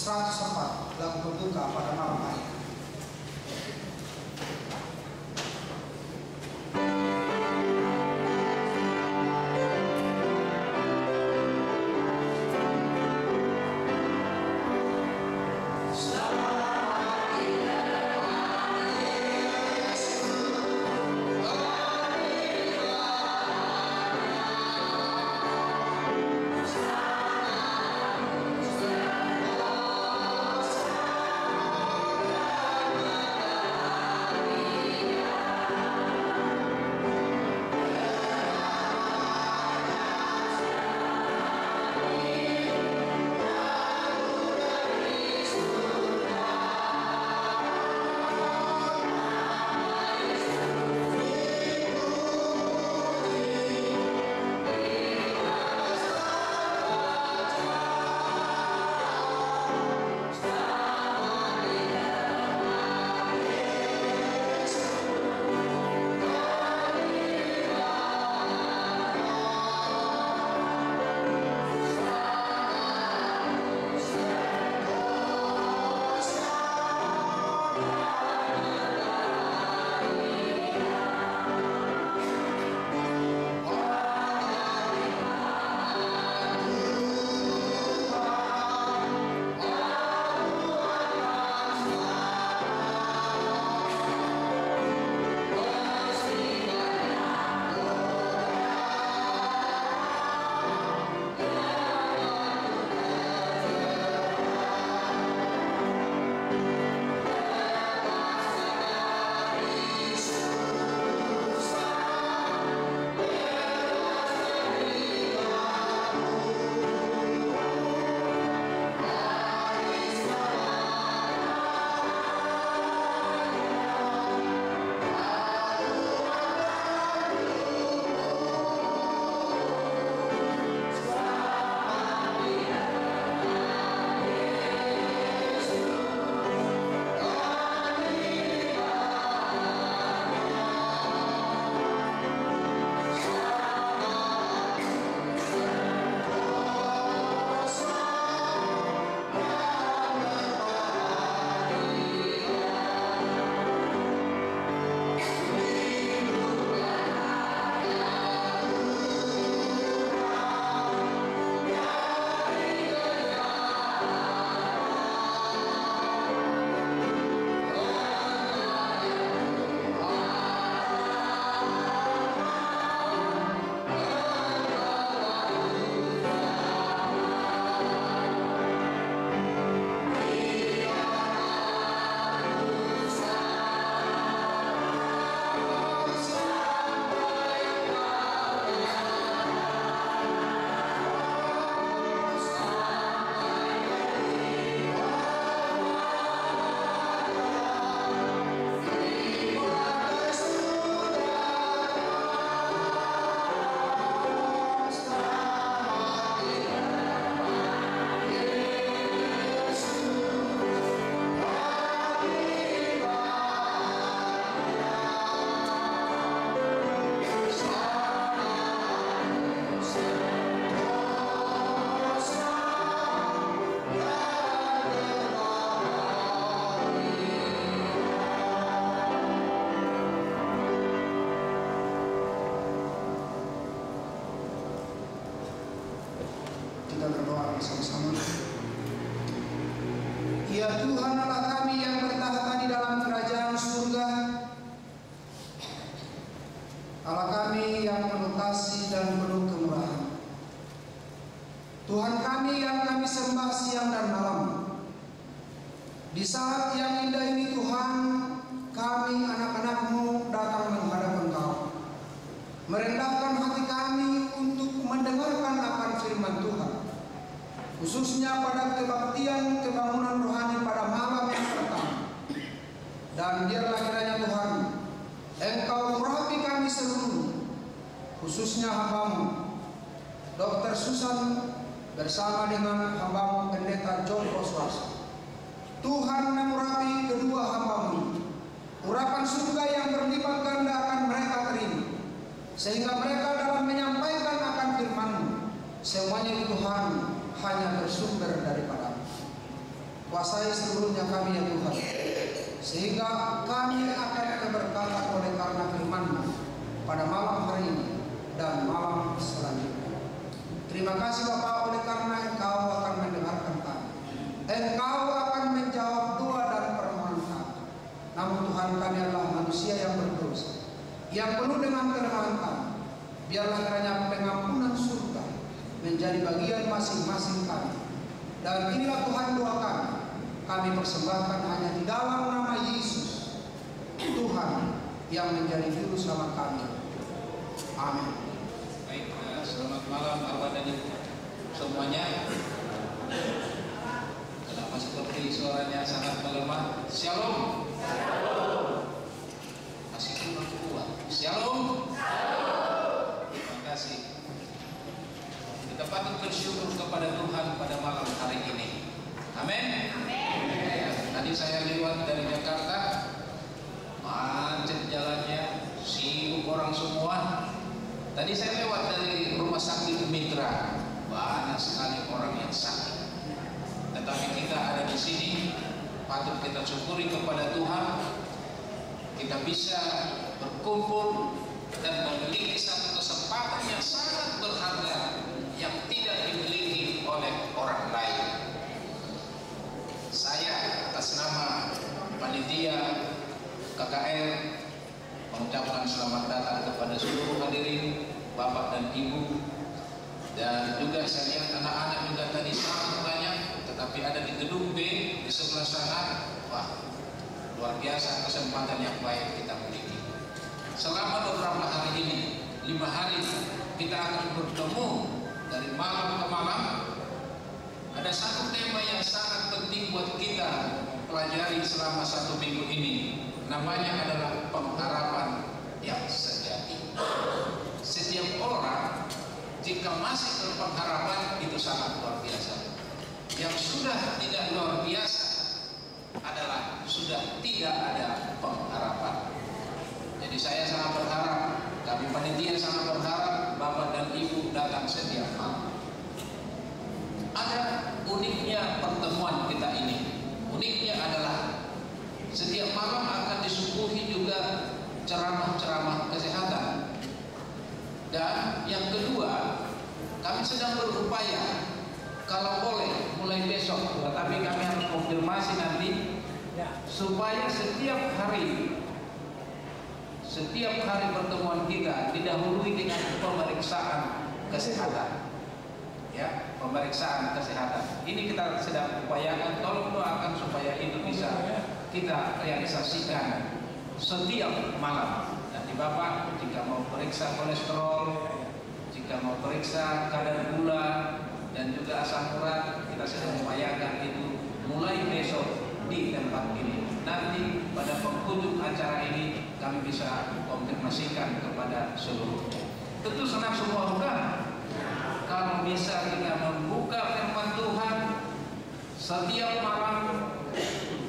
104 lagu pembuka pada malam hari. Kita berdoa bersama-sama. Ya Tuhan Allah kami yang bertahta di dalam kerajaan surga, Allah kami yang penuh kasih dan penuh kemurahan, Tuhan kami yang kami sembah siang dan malam. Di saat yang indah ini Tuhan, kami anak-anak-Mu datang menghadap Engkau, merendahkan hati kami untuk mendengarkan akan firman Tuhan, khususnya pada kebaktian kebangunan rohani pada malam yang pertama. Dan biarlah kiranya Tuhan, Engkau urapi kami seluruh, khususnya hamba-Mu Dr. Susan bersama dengan hamba-Mu Pendeta John Roswarsa. Tuhan mengurapi kedua hamba-Mu, urapan surga yang berlipat ganda akan mereka terima, sehingga mereka dapat menyampaikan akan firman-Mu. Semuanya Tuhan hanya bersumber daripada-Mu. kuasai seluruhnya kami ya Tuhan, sehingga kami akan keberkatan oleh karena firman-Mu pada malam hari ini dan malam selanjutnya. Terima kasih Bapa, oleh karena Engkau akan mendengarkan kami. Engkau akan menjawab doa dan permohonan kami. Namun Tuhan, kami adalah manusia yang berdosa, yang penuh dengan kelemahan kami. Biarlah kiranya pengampunan surga menjadi bagian masing-masing kami. Dan inilah Tuhan doa kami. Kami persembahkan hanya di dalam nama Yesus, Tuhan yang menjadi juru selamat kami. Amin. Baik, selamat malam Bapak dan Ibu semuanya. Kenapa seperti suaranya sangat melemah? Shalom. Masih kurang kuat. Shalom. Terima kasih. Kita patut bersyukur kepada Tuhan pada malam hari ini. Amin. Tadi saya lewat dari Jakarta, macet jalannya, sibuk orang semua. Tadi saya lewat dari rumah sakit Mitra, banyak sekali orang yang sakit. Tetapi kita ada di sini, patut kita syukuri kepada Tuhan. Kita bisa berkumpul dan memiliki satu kesempatan yang sangat berharga yang tidak dimiliki oleh orang lain. Saya atas nama panitia KKR mengucapkan selamat datang kepada seluruh hadirin, Bapak dan Ibu, dan juga saya lihat anak-anak juga tadi sangat banyak, tetapi ada di gedung B di sebelah sana. Wah, luar biasa kesempatan yang baik kita miliki. Selama beberapa hari ini, 5 hari kita akan bertemu dari malam ke malam. Ada satu tema yang sangat penting buat kita pelajari selama 1 minggu ini. Namanya adalah pengharapan yang sejati. Setiap orang jika masih berpengharapan itu sangat luar biasa. Yang sudah tidak luar biasa adalah sudah tidak ada pengharapan. Jadi saya sangat berharap, kami panitia sangat berharap Bapak dan Ibu datang setiap malam. Ada uniknya pertemuan kita ini. Uniknya adalah setiap malam akan disuguhi juga ceramah-ceramah kesehatan. Dan yang kedua, kami sedang berupaya, kalau boleh mulai besok, tapi kami harus konfirmasi nanti, supaya setiap hari pertemuan kita didahului dengan pemeriksaan kesehatan. Ya, pemeriksaan kesehatan. Ini kita sedang upayakan. Tolong doakan supaya itu bisa kita realisasikan setiap malam. Nanti Bapak jika mau periksa kolesterol, jika mau periksa kadar gula dan juga asam urat, kita sedang upayakan itu mulai besok di tempat ini. Nanti pada penghujung acara ini kami bisa konfirmasikan kepada seluruhnya. Tentu senang semua bukan? Kalau bisa kita membuka firman Tuhan setiap malam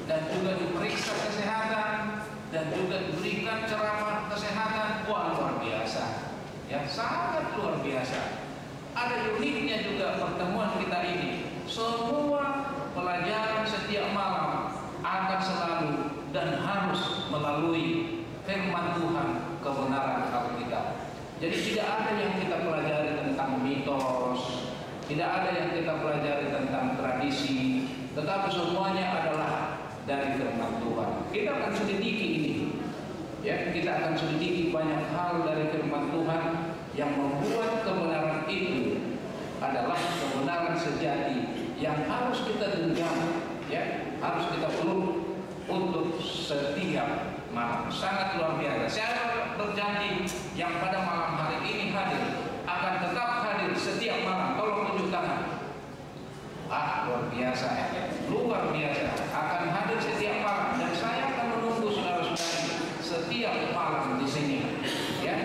dan juga diperiksa kesehatan dan juga diberikan ceramah kesehatan, wah luar biasa, ya sangat luar biasa. Ada uniknya juga pertemuan kita ini. Semua pelajaran setiap malam akan selalu dan harus melalui firman Tuhan, kebenaran Alkitab. Jadi tidak ada yang kita pelajari tentang mitos, tidak ada yang kita pelajari tentang tradisi, tetapi semuanya adalah dari firman Tuhan. Kita akan selidiki ini, ya, kita akan selidiki banyak hal dari firman Tuhan yang membuat kebenaran itu adalah kebenaran sejati yang harus kita genggam, ya, harus kita peluk untuk setiap malam. Sangat luar biasa. Saya berjanji yang pada malam hari ini hadir akan tetap hadir setiap malam. Tolong tunjuk tangan. Luar biasa, luar biasa. Akan hadir setiap malam dan saya akan menunggu saudara-saudari setiap malam di sini. Ya,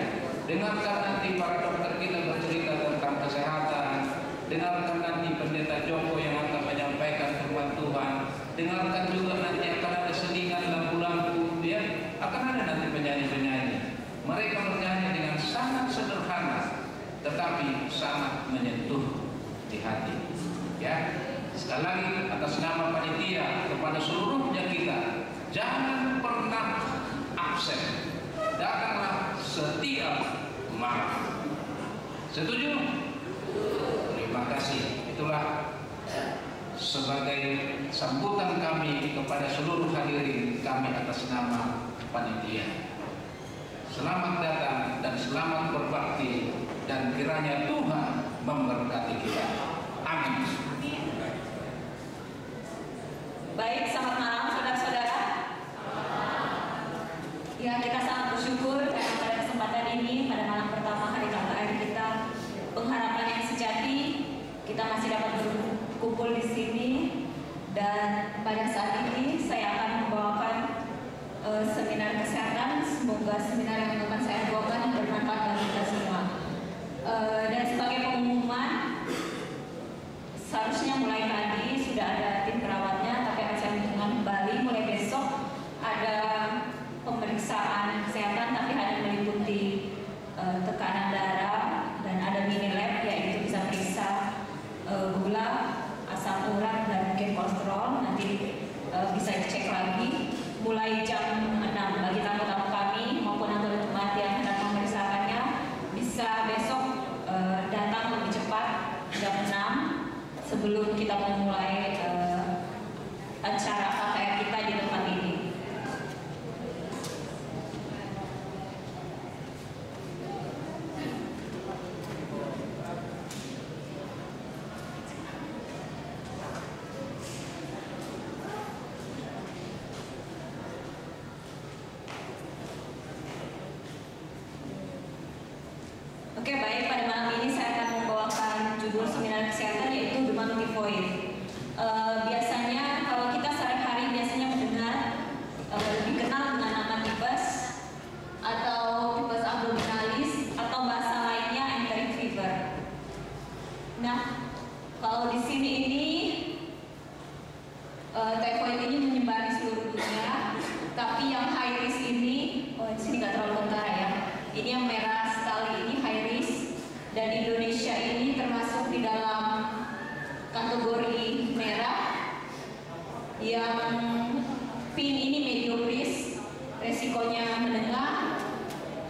dengarkan nanti para dokter kita bercerita tentang kesehatan. Dengarkan nanti pendeta Joko yang akan menyampaikan firman Tuhan. Dengarkan juga nanti akan ada selingan lampu-lampu, ya, akan ada nanti penyanyi-penyanyi. Mereka bernyanyi dengan sangat sederhana, tetapi sangat menyentuh di hati. Ya, Sekali lagi atas nama panitia kepada seluruhnya kita, jangan pernah absen, datanglah setiap malam. Setuju? Terima kasih. Itulah sebagai sambutan kami kepada seluruh hadirin kami atas nama panitia. Selamat datang dan selamat berbakti, dan kiranya Tuhan memberkati kita. Amin. Baik, selamat malam saudara-saudara. Ya, kita sangat bersyukur karena pada kesempatan ini, pada malam pertama hari KKR kita, pengharapan yang sejati, kita masih dapat berkumpul di sini. Dan pada saat ini saya akan membawakan seminar kesehatan. Semoga seminar yang akan saya bawakan bermanfaat bagi kita semua. Dan sebagai pengumuman, seharusnya mulai tadi sudah ada tim perawatnya, tapi akan saya umumkan kembali mulai besok ada pemeriksaan kesehatan, tapi hanya meliputi tekanan darah dan ada mini lab, yaitu bisa periksa gula, asam urat, dan mungkin kolesterol. Nanti bisa dicek lagi mulai jam 6 bagi tamu-tamu kami maupun anggota jemaat yang hendak memeriksakannya, bisa besok datang lebih cepat jam 6 sebelum kita memulai acara KKR kita di tempat ini. Oke, baik, pada malam ini saya akan membawakan judul seminar kesehatan, yaitu demam tifoid. Biasanya kalau kita sehari-hari biasanya mendengar lebih kenal dengan nama tipes atau tipes abdominalis atau bahasa lainnya enteric fever. Nah, kalau di sini ini tifoid ini menyebar di seluruh dunia, tapi yang high risk ini, di sini nggak terlalu kentara ya. Ini yang merah sekali, ini high risk, dan Indonesia ini termasuk di dalam kategori merah. Yang pink ini medium risk, resikonya menengah,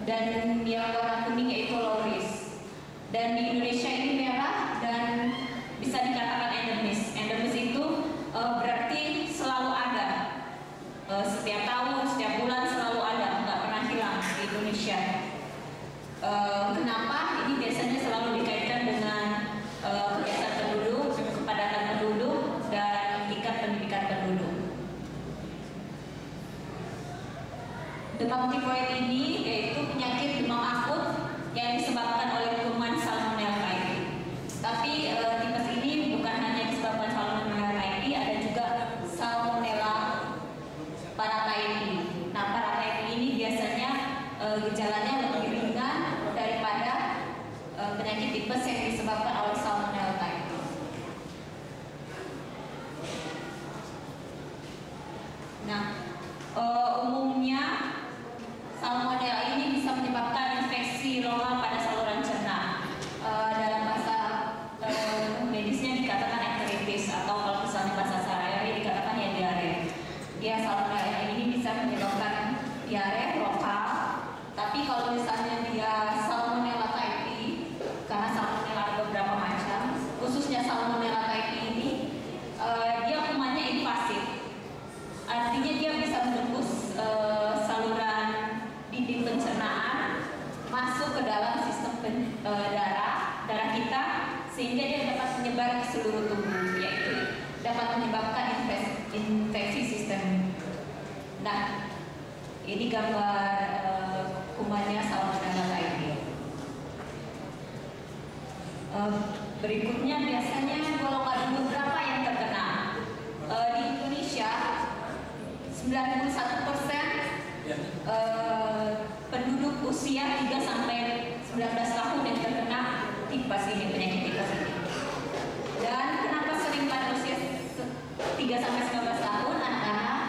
dan yang warna kuning yaitu low risk. Dan di Indonesia ini merah dan bisa dikatakan endemis. Endemis itu berarti selalu ada, setiap tahun, setiap bulan selalu ada, nggak pernah hilang di Indonesia. Kenapa? Ini biasanya selalu dikaitkan dengan kegiatan penduduk, kepadatan penduduk, dan tingkat pendidikan penduduk. Demam tifoid ini yaitu penyakit demam akut yang disebabkan oleh kuman Salmonella typhi. Tapi tipes ini bukan hanya disebabkan Salmonella typhi, ada juga Salmonella paratyphi. Nah, paratyphi ini biasanya gejalanya lebih ringan daripada penyakit tipes yang disebabkan oleh Salmonella typhi. Nah, umumnya Salmonella ini bisa menyebabkan infeksi rongga pada saluran cerna. Dalam bahasa medisnya dikatakan enteritis, atau kalau misalnya bahasa sehari-hari dikatakan ya diare. Dia Salmonella ini bisa menyebabkan diare lokal. Tapi kalau misalnya dia Salmonella typhi, karena Salmonella ada beberapa macam, khususnya Salmonella typhi ini, dia kumannya invasif. Artinya dia bisa menembus saluran dinding pencernaan, masuk ke dalam sistem darah kita, sehingga dia dapat menyebar ke seluruh tubuh, yaitu dapat menyebabkan infeksi sistem. Nah, ini gambar kumannya Salmonella typhi. Berikutnya biasanya golongan umur berapa yang terkena? Di Indonesia 91% penduduk usia 3 sampai 19 tahun yang terkena tipes ini, penyakit tipes ini. Dan kenapa sering pada usia 3 sampai 19 tahun? Anak-anak,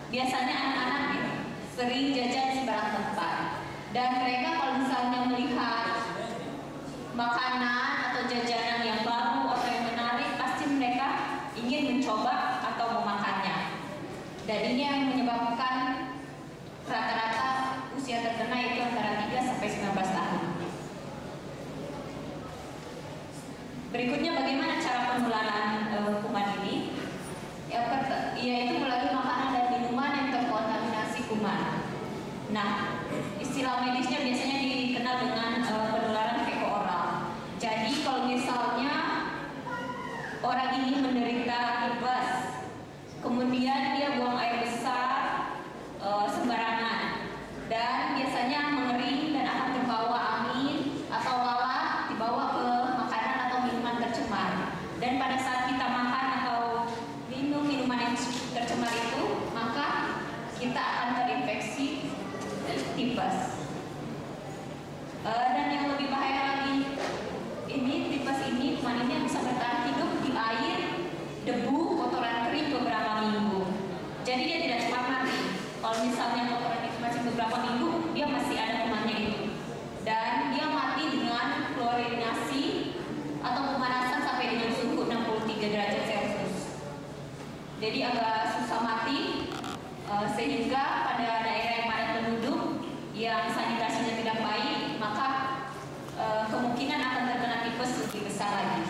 biasanya anak-anak sering jajan di sembarang tempat. Dan mereka kalau misalnya melihat makanan atau jajanan yang baru atau yang menarik, pasti mereka ingin mencoba atau memakannya. Dan ini yang menyebabkan rata-rata usia terkena itu antara 3 sampai 19 tahun. Berikutnya bagaimana cara penularan kuman ini? Yaitu melalui makanan dan minuman yang terkontaminasi kuman. Nah, istilah medisnya biasanya dikenal dengan penularan feko-oral. Jadi kalau misalnya orang ini menderita tipes, kemudian dia buang air besar sembarangan, dan biasanya mengering dan akan terbawa angin atau lalat dibawa ke makanan atau minuman tercemar. Dan pada saat kita makan atau minum minuman yang tercemar itu, maka kita akan terinfeksi tipes. Dan yang lebih bahaya lagi, tipes ini, kuman ini bisa bertahan hidup di air, debu, kotoran kering beberapa minggu. Jadi dia tidak cepat mati. Kalau misalnya kotoran itu masih beberapa minggu, dia masih ada kumannya itu. Dan dia mati dengan klorinasi atau pemanasan sampai dengan suhu 63 derajat Celcius. Jadi agak susah mati, sehingga pada daerah yang padat penduduk yang sanitasinya tidak baik, maka kemungkinan akan terkena tipes lebih besar lagi.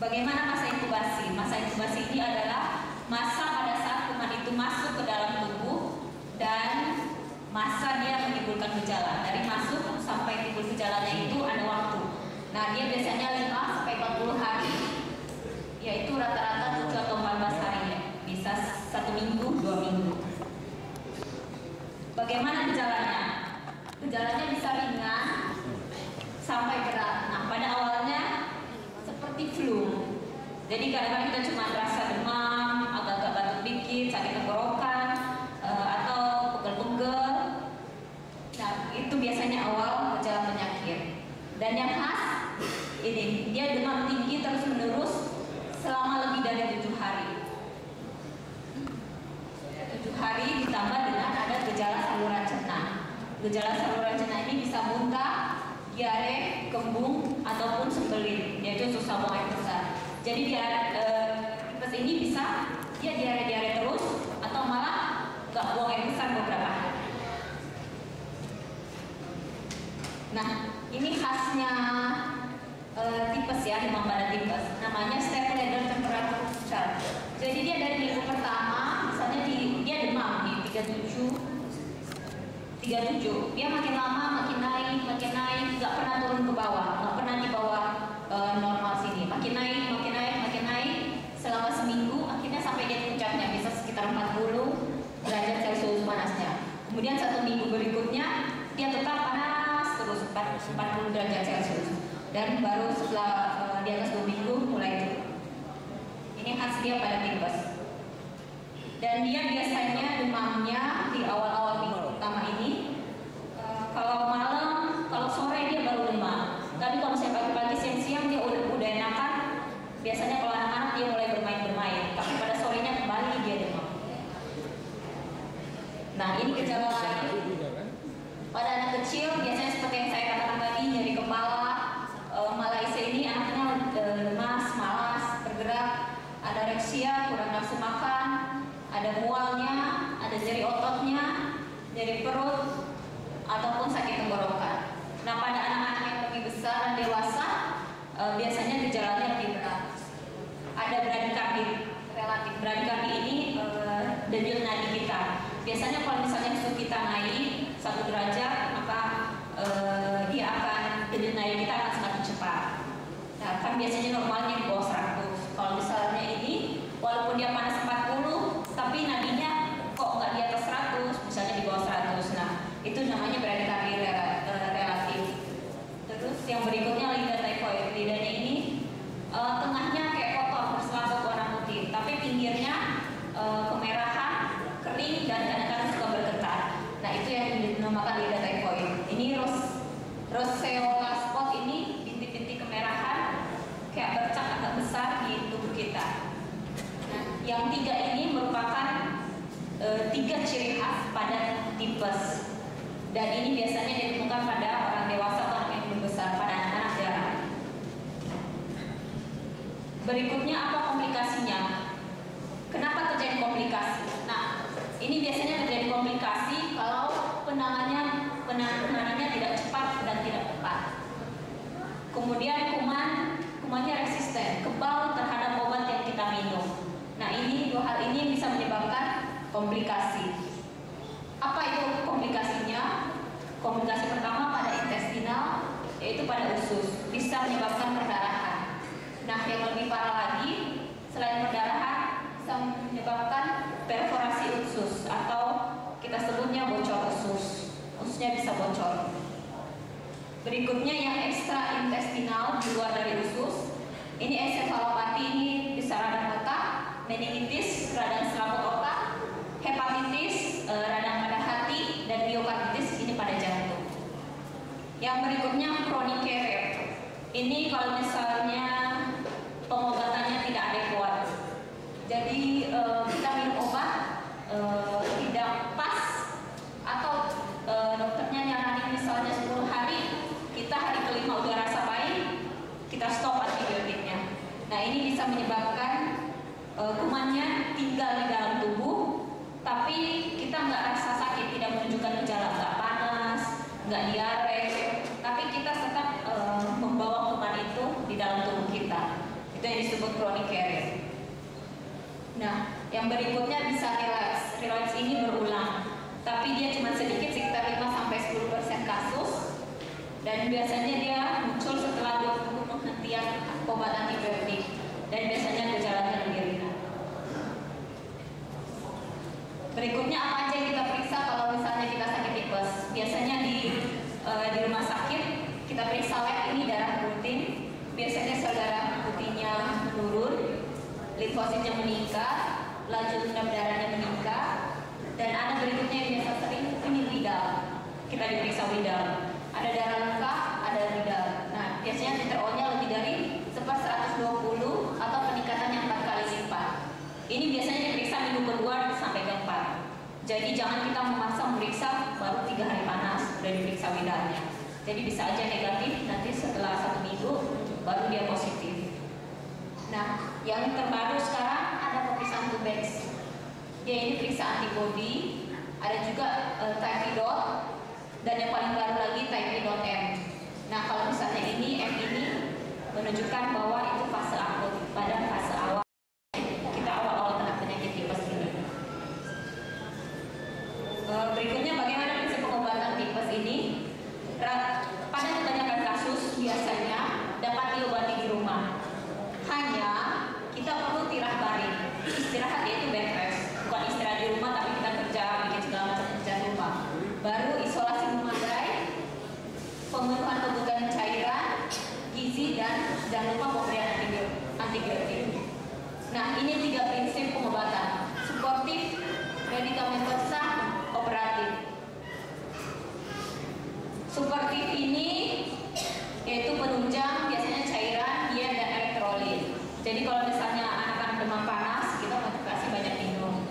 Bagaimana masa inkubasi? Masa inkubasi ini adalah masa pada saat kuman itu masuk ke dalam tubuh dan masa dia menimbulkan gejala. Dari masuk sampai timbul gejalanya itu ada waktu. Nah, dia biasanya 5 sampai 40 hari, yaitu rata-rata 7 atau 14 hari ya. Bisa 1 minggu, 2 minggu. Bagaimana gejalanya? Gejalanya bisa ringan sampai berat. Nah, pada awalnya seperti flu. Jadi kadang-kadang kita cuma rasa demam, agak-agak batuk dikit, sakit tenggorokan, atau pegel-pegel. Nah, itu biasanya awal gejala penyakit. Dan yang khas ini, dia demam tinggi terus-menerus selama lebih dari 7 hari. 7 hari ditambah dengan ada gejala saluran cerna. Gejala saluran cerna ini bisa muntah, diare, kembung, ataupun sembelit, yaitu susah buang air besar. Jadi tipes ini bisa dia diare-diare terus, atau malah nggak buang air besar beberapa hari. Nah, ini khasnya tipes ya, demam pada tipes. Namanya Stepledor temperature chart. Jadi dia dari minggu pertama, misalnya dia demam di 37, dia makin lama makin naik, nggak pernah turun ke bawah, nggak pernah di bawah normal sini, makin naik selama seminggu, akhirnya sampai dia puncaknya bisa sekitar 40 derajat Celcius panasnya. Kemudian 1 minggu berikutnya dia tetap panas terus 40 derajat Celcius, dan baru setelah di atas 2 minggu mulai turun. Ini khas dia pada tipes. Dan dia biasanya demamnya di awal-awal minggu pertama ini. Kalau malam, kalau sore dia baru demam. Tapi kalau saya pagi-pagi, siang-siang dia udah enakan. Biasanya kalau anak-anak dia mulai bermain-bermain. Tapi pada sorenya kembali dia demam. Nah, ini gejala lain. Pada anak kecil biasanya seperti yang saya katakan tadi, nyeri kepala, malaise ini anaknya lemas, malas, bergerak, ada reksia, kurang nafsu makan, ada mualnya, ada nyeri ototnya, nyeri perut, ataupun sakit tenggorokan. Nah, pada anak-anak yang lebih besar dan dewasa, biasanya gejalanya lebih berat. Ada bradikardi relatif. Bradikardi ini denyut nadi kita. Biasanya kalau misalnya suhu kita naik 1 derajat, maka dia akan denyut nadi kita akan semakin cepat. Nah, kan biasanya normalnya di bawah 100. Kalau misalnya ini, walaupun dia panas 40, tapi nadinya kok nggak di atas 100, misalnya di bawah 100. Nah, itu namanya bradikardi relatif. Terus yang berikutnya lidah typhoid. Lidahnya ini tengahnya kayak kotor berselasuk warna putih, tapi pinggirnya kemerahan, kering, dan kadang-kadang suka bergetar. Nah, itu yang dinamakan lidah typhoid. Ini roseola spot ini, bintik-bintik kemerahan kayak bercak agak besar di tubuh kita. Nah, yang 3 ini merupakan 3 ciri khas pada tipes. Dan ini biasanya ditemukan pada orang dewasa atau yang lebih besar, pada anak-anak jarang. Berikutnya apa komplikasinya? Kenapa terjadi komplikasi? Nah, ini biasanya terjadi komplikasi kalau penanganannya tidak cepat dan tidak tepat. Kemudian kumannya resisten, kebal terhadap obat yang kita minum. Nah, ini dua hal ini bisa menyebabkan komplikasi. Apa itu komplikasinya? Komplikasi pertama pada intestinal, yaitu pada usus, bisa menyebabkan perdarahan. Nah, yang lebih parah lagi, selain perdarahan, bisa menyebabkan perforasi usus atau kita sebutnya bocor usus. Ususnya bisa bocor. Berikutnya yang ekstra intestinal di luar dari usus. Ini ensefalopati, ini bisa radang otak, meningitis, radang selaput otak, hepatitis, radang pada hati, dan miokarditis, ini pada jantung. Yang berikutnya chronic care. Ini kalau misalnya pengobatannya tidak adekuat. Jadi kita minum obat tidak pas atau dokternya nyaranin misalnya 10 hari, kita hari kelima udah rasa baik, kita stop antibiotiknya. Nah, ini bisa menyebabkan kumannya tinggal di dalam tubuh, tapi kita nggak rasa sakit, tidak menunjukkan gejala, nggak panas, nggak diare, tapi kita tetap membawa kuman itu di dalam tubuh kita. Itu yang disebut chronic care. Nah, yang berikutnya bisa relapse. Relapse ini berulang, tapi dia cuma sedikit, sekitar 5-10% kasus, dan biasanya dia muncul setelah 20 penghentian obat antibiotik, dan biasanya gejalanya lebih ringan. Berikutnya apa aja yang kita periksa kalau misalnya kita sakit tipes? Biasanya di rumah sakit kita periksa lab, ini darah rutin. Biasanya sel darah putihnya menurun, limfositnya meningkat, laju demam darahnya meningkat, dan ada berikutnya yang biasa sering, ini widal. Kita diperiksa widal. Ada darah lengkap, ada widal. Nah, biasanya titer O-nya lebih dari 120 atau peningkatannya 4 kali lipat. Ini biasanya diperiksa minggu kedua sampai keempat. Jadi jangan kita memaksa memeriksa baru 3 hari panas sudah diperiksa widalnya. Jadi bisa aja negatif, nanti setelah 1 minggu baru dia positif. Nah, yang terbaru sekarang ada pemeriksaan Tubex. Dia ini periksa antibody, ada juga Typidot, dan yang paling baru lagi Typidot M. Nah, kalau misalnya ini M ini menunjukkan bahwa itu fase akut, pada fase awal kita awal-awal kena penyakit tipes ini. Berikutnya bagaimana prinsip pengobatan tipes ini? Pada kebanyakan kasus biasanya dapat diobati di rumah. Hanya kita perlu tirah baring. Istirahat yaitu bed rest, bukan istirahat di rumah tapi kita kerja, bikin segala macam kerjaan rumah. Baru isolasi memadai, pemenuhan kebutuhan cairan, gizi, dan jangan lupa pemberian antibiotik. Nah, ini 3 prinsip pengobatan: suportif, medikamentosa, operatif. Suportif ini yaitu penunjang, biasanya cairan, diet, dan elektrolit. Jadi kalau misalnya anak-anak demam panas, kita motivasi banyak minum.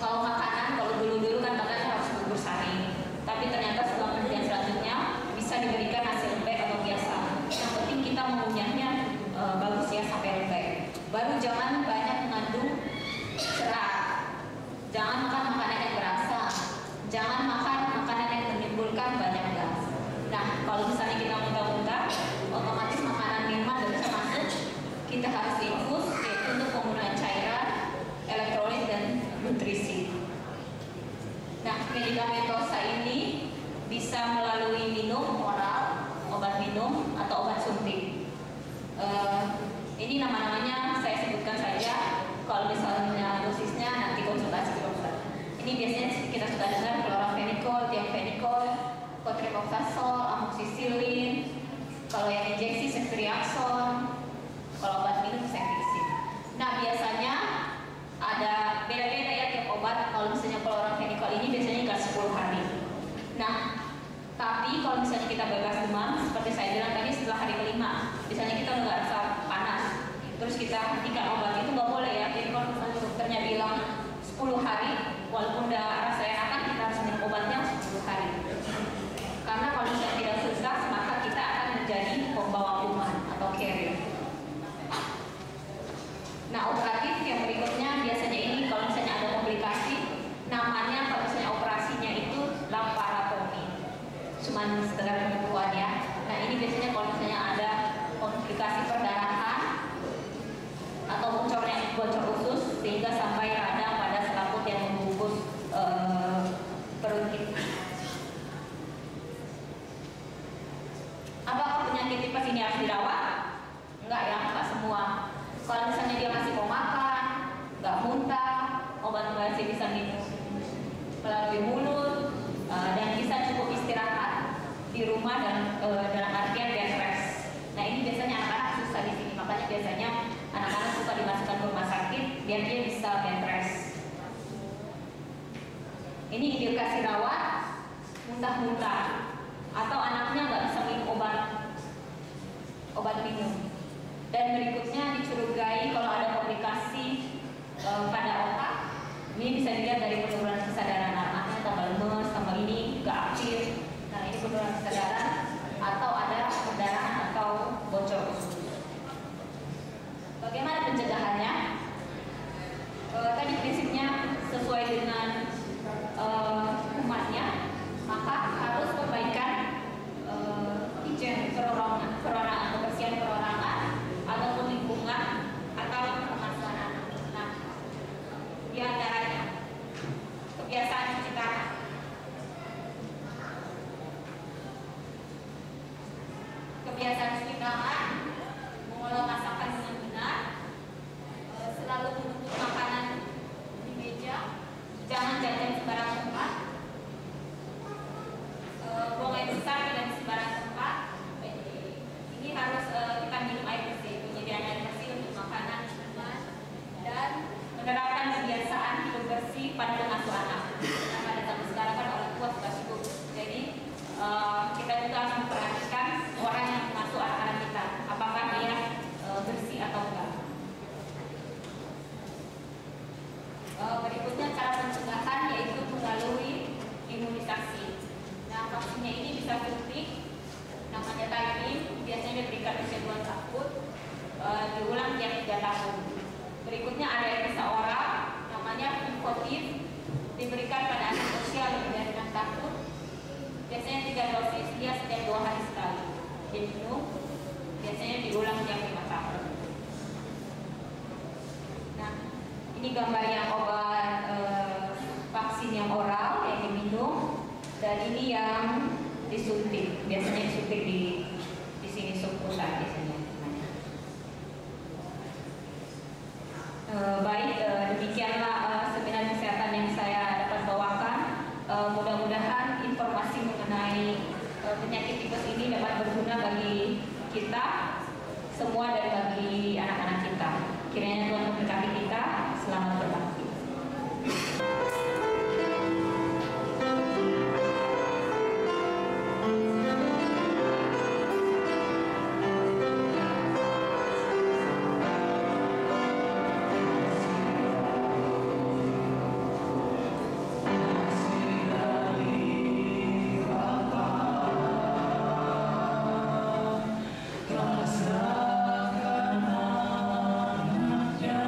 Kalau makanan, kalau dulu-dulu kan makannya harus bubur sari, tapi ternyata setelah penelitian selanjutnya bisa diberikan nasi lembek atau biasa. Yang penting kita mengunyahnya bagus ya, sampai lembek. Baru jangan banyak mengandung serat. Jangan makan makanan yang berasa. Jangan makan makanan yang menimbulkan banyak gas. Nah, kalau misalnya kita muntah-muntah, otomatis makanan minuman tidak bisa masuk. Kita harus infus, yaitu untuk penggunaan cairan, elektrolit, dan nutrisi. Nah, medikamentosa ini bisa melalui minum oral, obat minum, atau obat suntik. Ini nama-namanya saya sebutkan saja. Kalau misalnya dosisnya nanti konsultasi ke dokter. Ini biasanya kita sudah dengar chloramphenicol, thiamphenicol, cotrimoxazole, amoxicillin. Kalau yang injeksi ceftriaxone, kalau obat minum cefixime. Nah, biasanya ada beda-beda ya tiap obat. Kalau misalnya chloramphenicol ini biasanya nggak 10 hari. Nah, tapi kalau misalnya kita bebas demam, seperti saya bilang tadi, setelah hari kelima, misalnya kita nggak rasa panas, terus kita hentikan obat, itu nggak boleh ya. Jadi kalau misalnya dokternya bilang 10 hari, walaupun udah rasa enakan, kita harus minum obatnya 10 hari. Karena kalau misalnya tidak sukses, maka kita akan menjadi pembawa kuman atau carrier. berikutnya biasanya ini kalau misalnya ada komplikasi, namanya kalau misalnya operasinya itu laparotomi, cuman sekedar pembukaan ya. Nah ini biasanya kalau misalnya ada komplikasi perdarahan atau bocor usus sehingga sampai radang pada selaput yang membungkus perut kita. Apakah penyakit tipes ini harus dirawat? Enggak ya, enggak semua. Kalau misalnya dia masih mau makan, enggak muntah, obat masih bisa minum melalui mulut, dan bisa cukup istirahat di rumah dan dalam artian bed rest. Nah ini biasanya anak-anak susah di sini, makanya biasanya anak-anak suka dimasukkan ke rumah sakit biar dia bisa bed rest. Ini indikasi rawat, muntah-muntah, atau anaknya nggak bisa minum obat minum. Dan berikutnya dicurigai kalau ada komplikasi pada otak. Ini bisa dilihat dari penurunan kesadaran anaknya, tambah lemes, tambah ini nggak aktif. Nah ini penurunan kesadaran atau ada perdarahan atau bocor usus. Bagaimana pencegahannya? Tadi prinsipnya sesuai dengan umatnya, maka harus perbaikan higien perorangan, kebersihan perorangan ataupun lingkungan atau pengasuhan anak. Nah, di antaranya kebiasaan cuci tangan. Kebiasaan cuci tangan, mengolah masakan dengan benar, selalu menutup makanan di meja, jangan jajan sembarang tempat, buang air besar dan sembarang tempat. Ini harus kita minum air bersih, penyediaan air bersih untuk makanan, minuman, dan menerapkan kebiasaan hidup bersih pada pengasuh anak. Nah, pada zaman sekarang kan orang tua sudah sibuk, jadi kita juga harus memperhatikan orang yang mengasuh anak-anak kita, apakah dia bersih atau enggak. Berikutnya cara pencegahan yaitu melalui imunisasi. Nah, vaksinnya ini bisa suntik, namanya timing, biasanya diberikan usia 2 tahun, diulang tiap 3 tahun. Berikutnya ada EPISA oral, namanya Pivcotiv, diberikan pada anak usia lebih dari 6 tahun. Biasanya 3 dosis, dia setiap 2 hari sekali. Diminum, biasanya diulang tiap 5 tahun. Nah, ini gambar yang obat vaksin yang oral yang diminum, dan ini yang disuntik. Biasanya disuntik di sini subkutan biasanya. Baik, demikianlah seminar kesehatan yang saya dapat bawakan. Mudah-mudahan informasi mengenai penyakit tipes ini dapat berguna bagi kita semua dan bagi anak-anak kita. Kiranya Tuhan memberkati kita. Selamat berbakti. Rasakan anaknya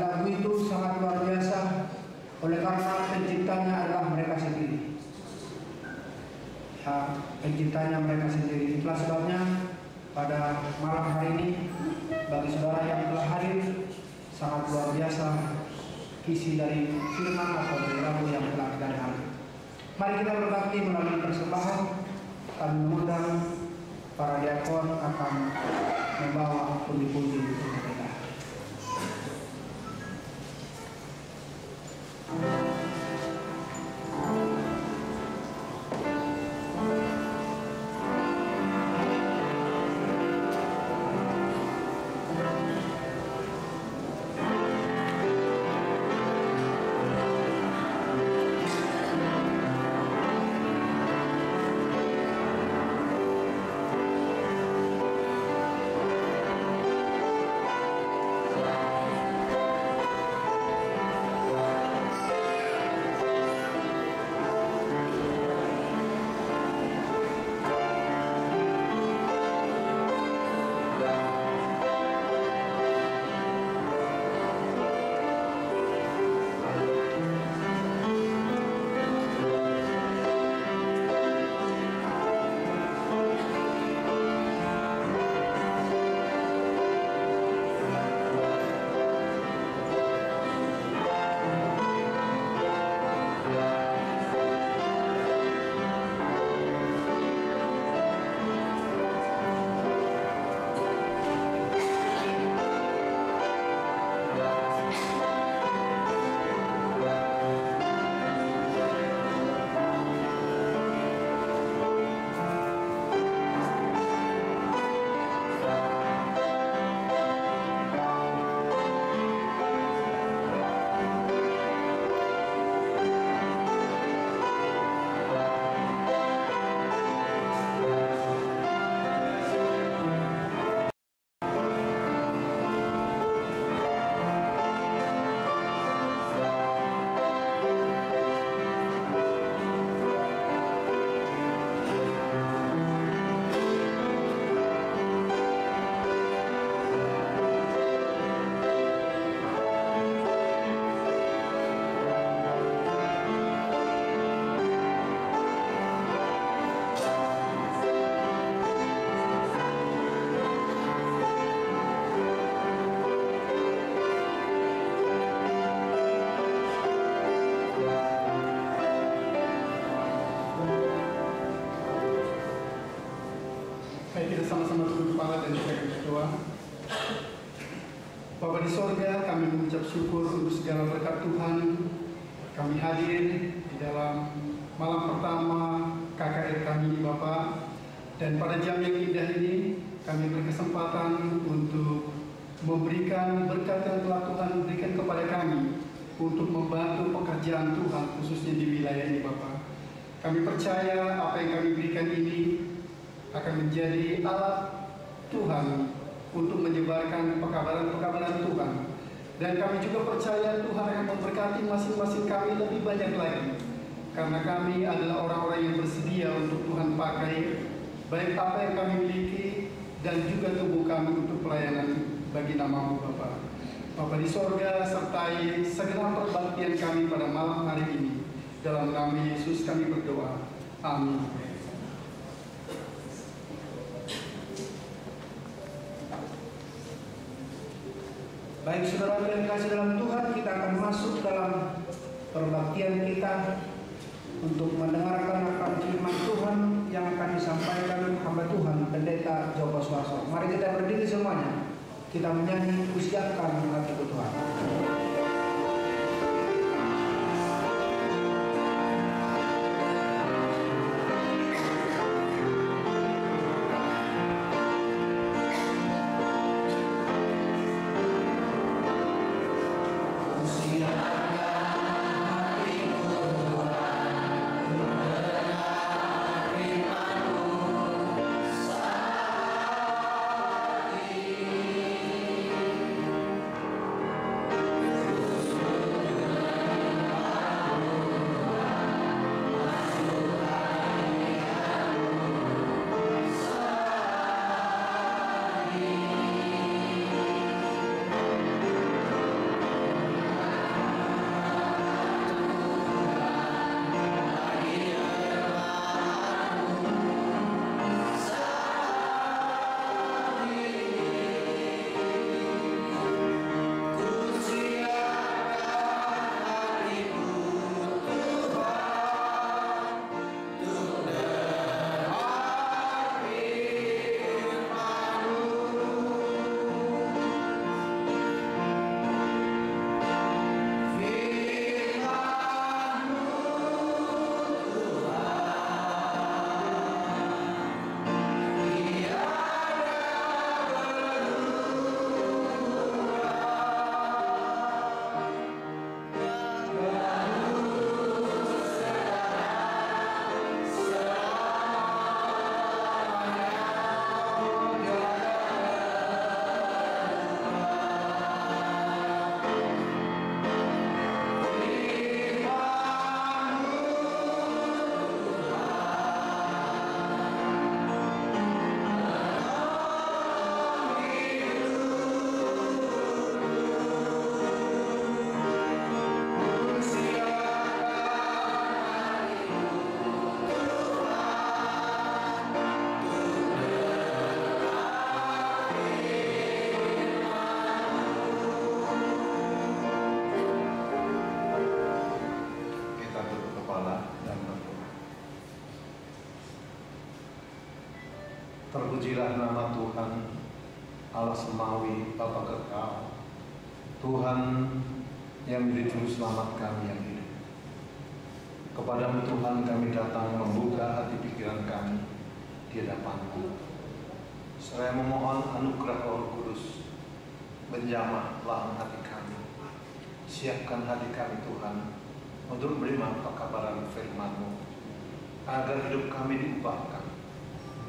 lagu itu sangat luar biasa oleh karena penciptanya adalah mereka sendiri. Ya, penciptanya mereka sendiri. Itulah sebabnya pada malam hari ini bagi saudara yang telah hadir sangat luar biasa isi dari firman atau dari lagu yang telah kita dengar. Mari kita berbakti melalui persembahan. Kami mengundang para diakon akan membawa pundi-pundi untuk kita. Sama-sama tunduk kepala dan kita berdoa. Bapa di sorga, kami mengucap syukur untuk segala berkat Tuhan. Kami hadir di dalam malam pertama KKR kami ini Bapa. Dan pada jam yang indah ini kami berkesempatan untuk memberikan berkat yang telah Tuhan berikan kepada kami untuk membantu pekerjaan Tuhan khususnya di wilayah ini Bapa. Kami percaya apa yang kami berikan ini akan menjadi alat Tuhan untuk menyebarkan pekabaran-pekabaran Tuhan. Dan kami juga percaya Tuhan akan memberkati masing-masing kami lebih banyak lagi. Karena kami adalah orang-orang yang bersedia untuk Tuhan pakai, baik apa yang kami miliki dan juga tubuh kami untuk pelayanan bagi nama-Mu Bapa. Bapa di sorga, sertai segenap perbaktian kami pada malam hari ini. Dalam nama Yesus kami berdoa. Amin. Baik saudara yang kasih dalam Tuhan, kita akan masuk dalam perbaktian kita untuk mendengarkan akan firman Tuhan yang akan disampaikan hamba Tuhan Pendeta Joko Suarso. Mari kita berdiri semuanya, kita menyanyi usiakan hatiku Tuhan. Terpujilah nama Tuhan Allah Semawi Bapa Kekal, Tuhan yang menjadi juru selamat kami yang hidup. Kepadamu Tuhan kami datang membuka hati pikiran kami di hadapan-Mu. Saya memohon anugerah Roh Kudus menjamah lahan hati kami. Siapkan hati kami Tuhan untuk menerima pekabaran firman-Mu, agar hidup kami diubahkan,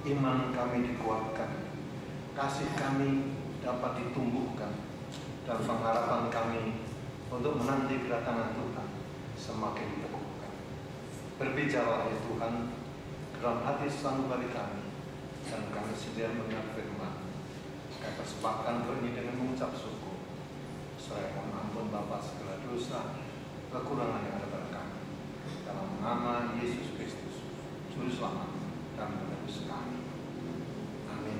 iman kami dikuatkan, kasih kami dapat ditumbuhkan, dan pengharapan kami untuk menanti kedatangan Tuhan semakin diteguhkan. Berbicaralah ya Tuhan dalam hati sanubari kami, dan kami sedia mendengar firman. Kami persembahkan ini dengan mengucap syukur. Saya mohon ampun Bapa segala dosa, kekurangan yang ada pada kami. Dalam nama Yesus Kristus, Juru Selamat dan Penebus kami. Amin.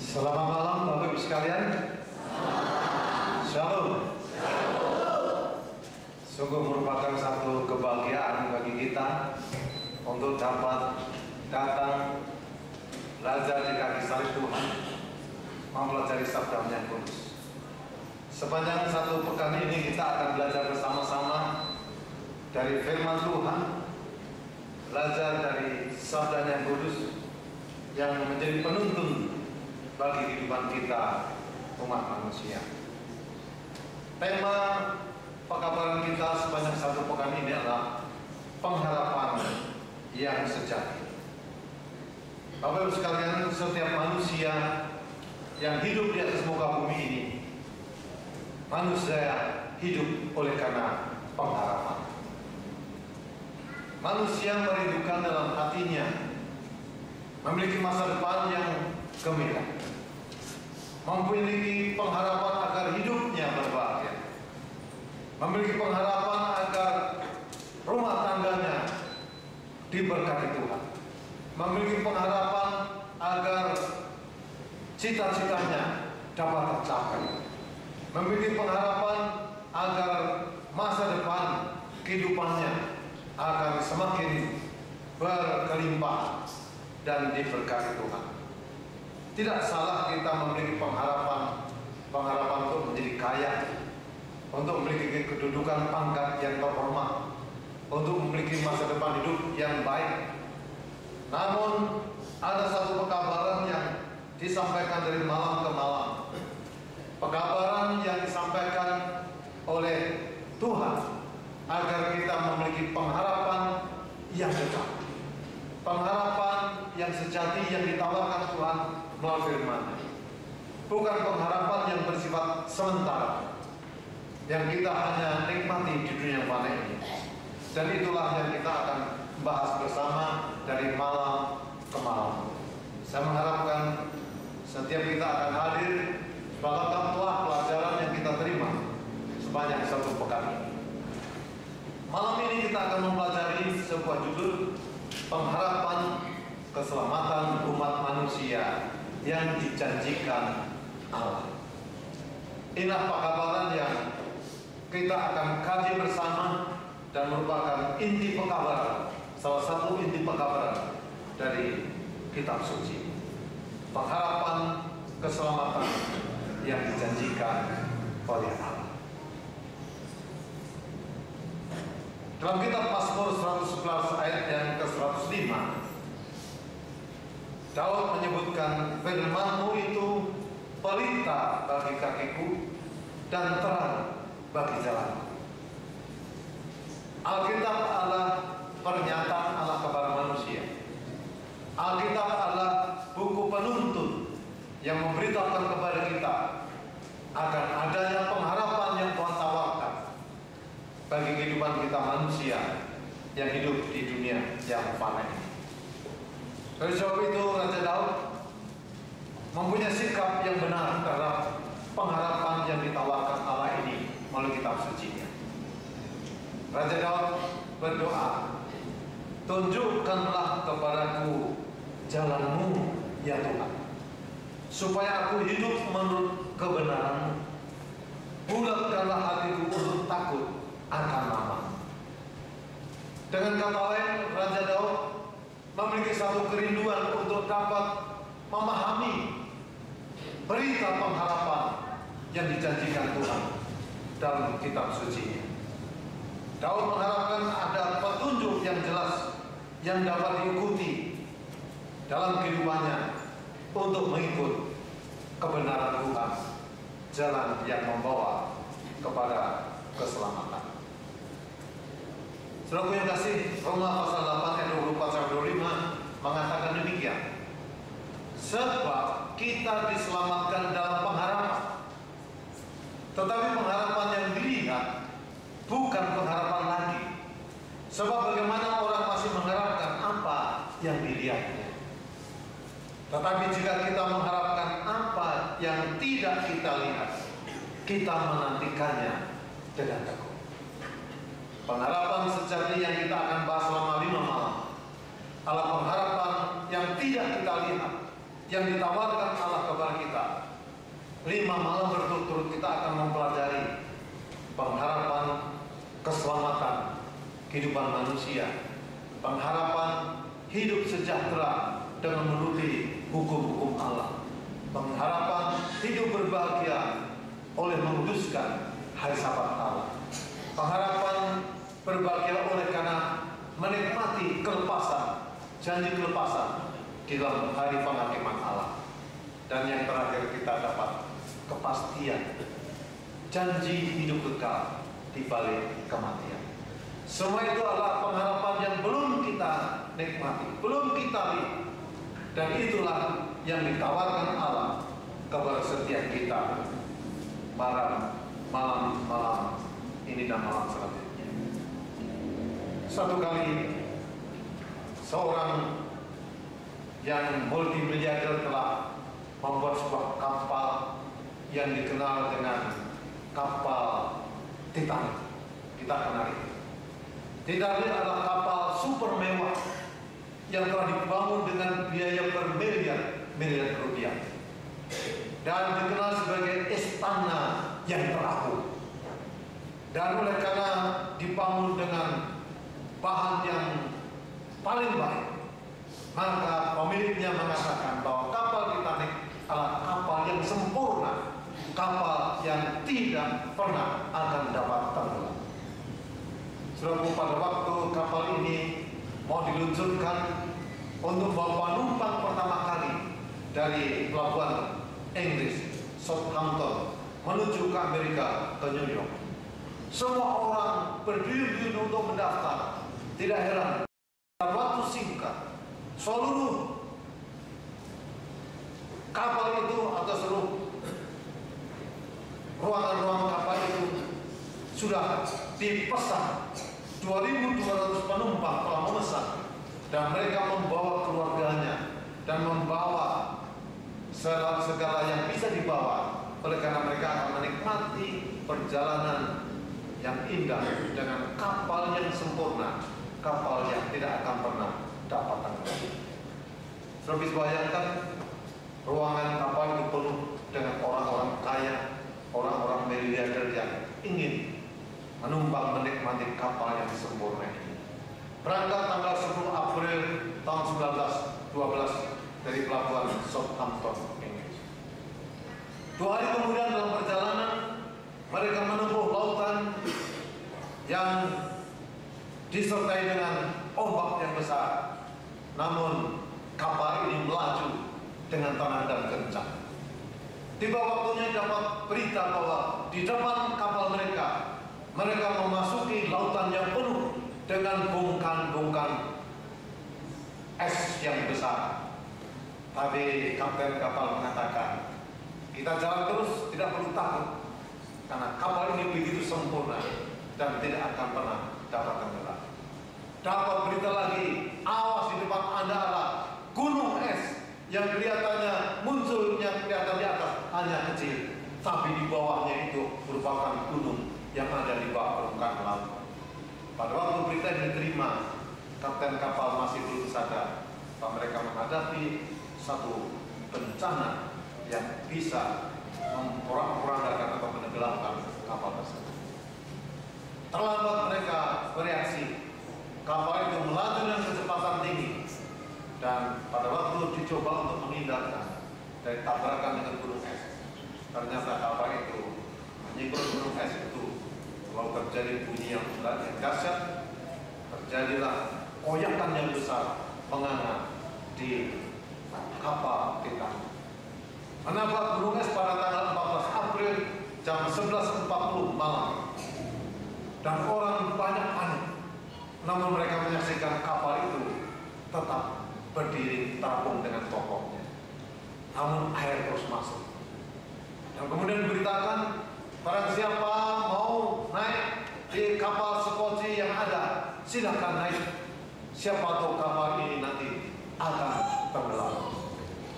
Selamat malam Bapak Ibu sekalian. Shalom. Sungguh merupakan satu kebahagiaan bagi kita untuk dapat datang belajar di kaki salib Tuhan, mempelajari sabda yang kudus. Sepanjang satu pekan ini kita akan belajar bersama-sama dari firman Tuhan, belajar dari sabda yang kudus yang menjadi penuntun bagi kehidupan kita umat manusia. Tema pekabaran kita sepanjang satu pekan ini adalah pengharapan yang sejati. Bapak Ibu sekalian, setiap manusia yang hidup di atas muka bumi ini, manusia hidup oleh karena pengharapan. Manusia merindukan dalam hatinya memiliki masa depan yang gemilang, memiliki pengharapan agar hidupnya berbahagia, memiliki pengharapan agar rumah tangganya diberkati Tuhan, memiliki pengharapan agar cita-citanya dapat tercapai, memiliki pengharapan agar masa depan kehidupannya akan semakin berkelimpah dan diberkati Tuhan. Tidak salah kita memiliki pengharapan untuk menjadi kaya, untuk memiliki kedudukan pangkat yang terhormat, untuk memiliki masa depan hidup yang baik. Namun ada satu pekabaran yang disampaikan dari malam ke malam, pekabaran yang disampaikan oleh Tuhan agar kita memiliki pengharapan yang kekal, pengharapan yang sejati yang ditawarkan Tuhan melalui firman. Bukan pengharapan yang bersifat sementara, yang kita hanya nikmati di dunia yang fana ini. Dan itulah yang kita akan bahas bersama dari malam ke malam. Saya mengharapkan setiap kita akan hadir sebagai telah pelajaran yang kita terima sepanjang satu pekan ini. Malam ini kita akan mempelajari sebuah judul, pengharapan keselamatan umat manusia yang dijanjikan Allah. Inilah pekabaran yang kita akan kaji bersama dan merupakan inti pekabaran, salah satu inti pekabaran dari kitab suci. Pengharapan keselamatan yang dijanjikan oleh Allah. Dalam kitab Mazmur 111 ayat yang ke-105, Daud menyebutkan, firman-Mu itu pelita bagi kakiku dan terang bagi jalanku. Alkitab adalah pernyataan Allah kepada manusia. Alkitab adalah buku penuntun yang memberitahukan kepada kita akan adanya pengharapan yang Tuhan tawarkan bagi kehidupan kita manusia yang hidup di dunia yang fana ini. Oleh sebab itu Raja Daud mempunyai sikap yang benar terhadap pengharapan yang ditawarkan Allah ini melalui kitab suci-Nya. Raja Daud berdoa tunjukkanlah kepadaku jalan-Mu ya Tuhan, supaya aku hidup menurut kebenaran-Mu. Bulatkanlah hatiku untuk takut akan nama-Mu. Dengan kata lain, Raja Daud memiliki satu kerinduan untuk dapat memahami berita pengharapan yang dijanjikan Tuhan dalam kitab suci. Daud mengharapkan ada petunjuk yang jelas yang dapat diikuti dalam kehidupannya untuk mengikut kebenaran Tuhan, jalan yang membawa kepada keselamatan. Saudaraku yang kasih, Roma pasal 8 ayat 24-25 mengatakan demikian. Sebab kita diselamatkan dalam pengharapan, tetapi pengharapan yang dilihat bukan pengharapan lagi. Sebab bagaimana orang masih mengharapkan apa yang dilihatnya. Tetapi jika kita mengharapkan apa yang tidak kita lihat, kita menantikannya dengan teguh. Pengharapan sejati yang kita akan bahas selama 5 malam adalah pengharapan yang tidak kita lihat, yang ditawarkan Allah kepada kita. 5 malam berturut-turut kita akan mempelajari pengharapan keselamatan kehidupan manusia, pengharapan hidup sejahtera dengan menuruti hukum-hukum Allah, pengharapan hidup berbahagia oleh menguduskan hari Sabat Allah, pengharapan berbahagia oleh karena menikmati kelepasan, janji kelepasan di dalam hari penghakiman Allah. Dan yang terakhir kita dapat kepastian janji hidup kekal di balik kematian. Semua itu adalah pengharapan yang belum kita nikmati, belum kita lihat. Dan itulah yang ditawarkan Allah kepada setiap kita malam ini dan malam selanjutnya. Satu kali seorang yang multimiliarder telah membuat sebuah kapal yang dikenal dengan kapal Titanic. Kita kenal itu. Titanic adalah kapal super mewah yang telah dibangun dengan biaya bermiliar-miliar rupiah dan dikenal sebagai istana yang terapung. Dan oleh karena dibangun dengan bahan yang paling baik, maka pemiliknya mengatakan bahwa kapal Titanic adalah kapal yang sempurna, kapal yang tidak pernah akan dapat tenggelam. Sebab pada waktu kapal ini mau diluncurkan untuk bawa penumpang pertama kali dari pelabuhan Inggris Southampton menuju ke Amerika, ke New York, semua orang berduyun-duyun untuk mendaftar. Tidak heran, dalam waktu singkat seluruh kapal itu atau seluruh ruangan-ruangan kapal itu sudah dipesan. 2.200 penumpang telah memesan, dan mereka membawa keluarganya dan membawa segala yang bisa dibawa, oleh karena mereka akan menikmati perjalanan yang indah dengan kapal yang sempurna, kapal yang tidak akan pernah dapat tenggelam. Sudah bisa bayangkan ruangan kapal itu penuh dengan orang-orang kaya, orang-orang miliarder yang ingin menumpang menikmati kapal yang sempurna ini. Berangkat tanggal 10 April tahun 1912 dari pelabuhan Southampton, Inggris. 2 hari kemudian dalam perjalanan mereka menempuh lautan yang disertai dengan ombak yang besar. Namun kapal ini melaju dengan tenang dan kencang. Tiba waktunya dapat berita bahwa di depan kapal mereka memasuki lautan yang penuh dengan bongkan-bongkan es yang besar. Tapi kapten kapal mengatakan, kita jalan terus, tidak perlu takut, karena kapal ini begitu sempurna dan tidak akan pernah dapat tenggelam. Dapat berita lagi, awas di depan Anda adalah gunung es yang kelihatannya munculnya kelihatan di atas hanya kecil, tapi di bawahnya itu merupakan gunung yang ada di bawah permukaan laut. Pada waktu berita diterima, kapten kapal masih belum sadar bahwa mereka menghadapi satu bencana yang bisa memporak-porandakan atau menenggelamkan kapal tersebut. Terlambat mereka bereaksi. Kapal itu melaju dengan kecepatan tinggi, dan pada waktu dicoba untuk menghindarkan dari tabrakan dengan gunung es, ternyata kapal itu menyinggung gunung es itu. Lalu terjadi bunyi yang dahsyat, terjadilah koyakan yang besar menganga di kapal Titanic. Menabrak gunung es pada tanggal 14 April jam 11.40 malam, dan orang banyak panik. Namun mereka menyaksikan kapal itu tetap berdiri terapung dengan kokohnya. Namun air terus masuk. Dan kemudian diberitakan, barang siapa mau naik di kapal sekoci yang ada, silakan naik. Siapa tahu kapal ini nanti akan tenggelam.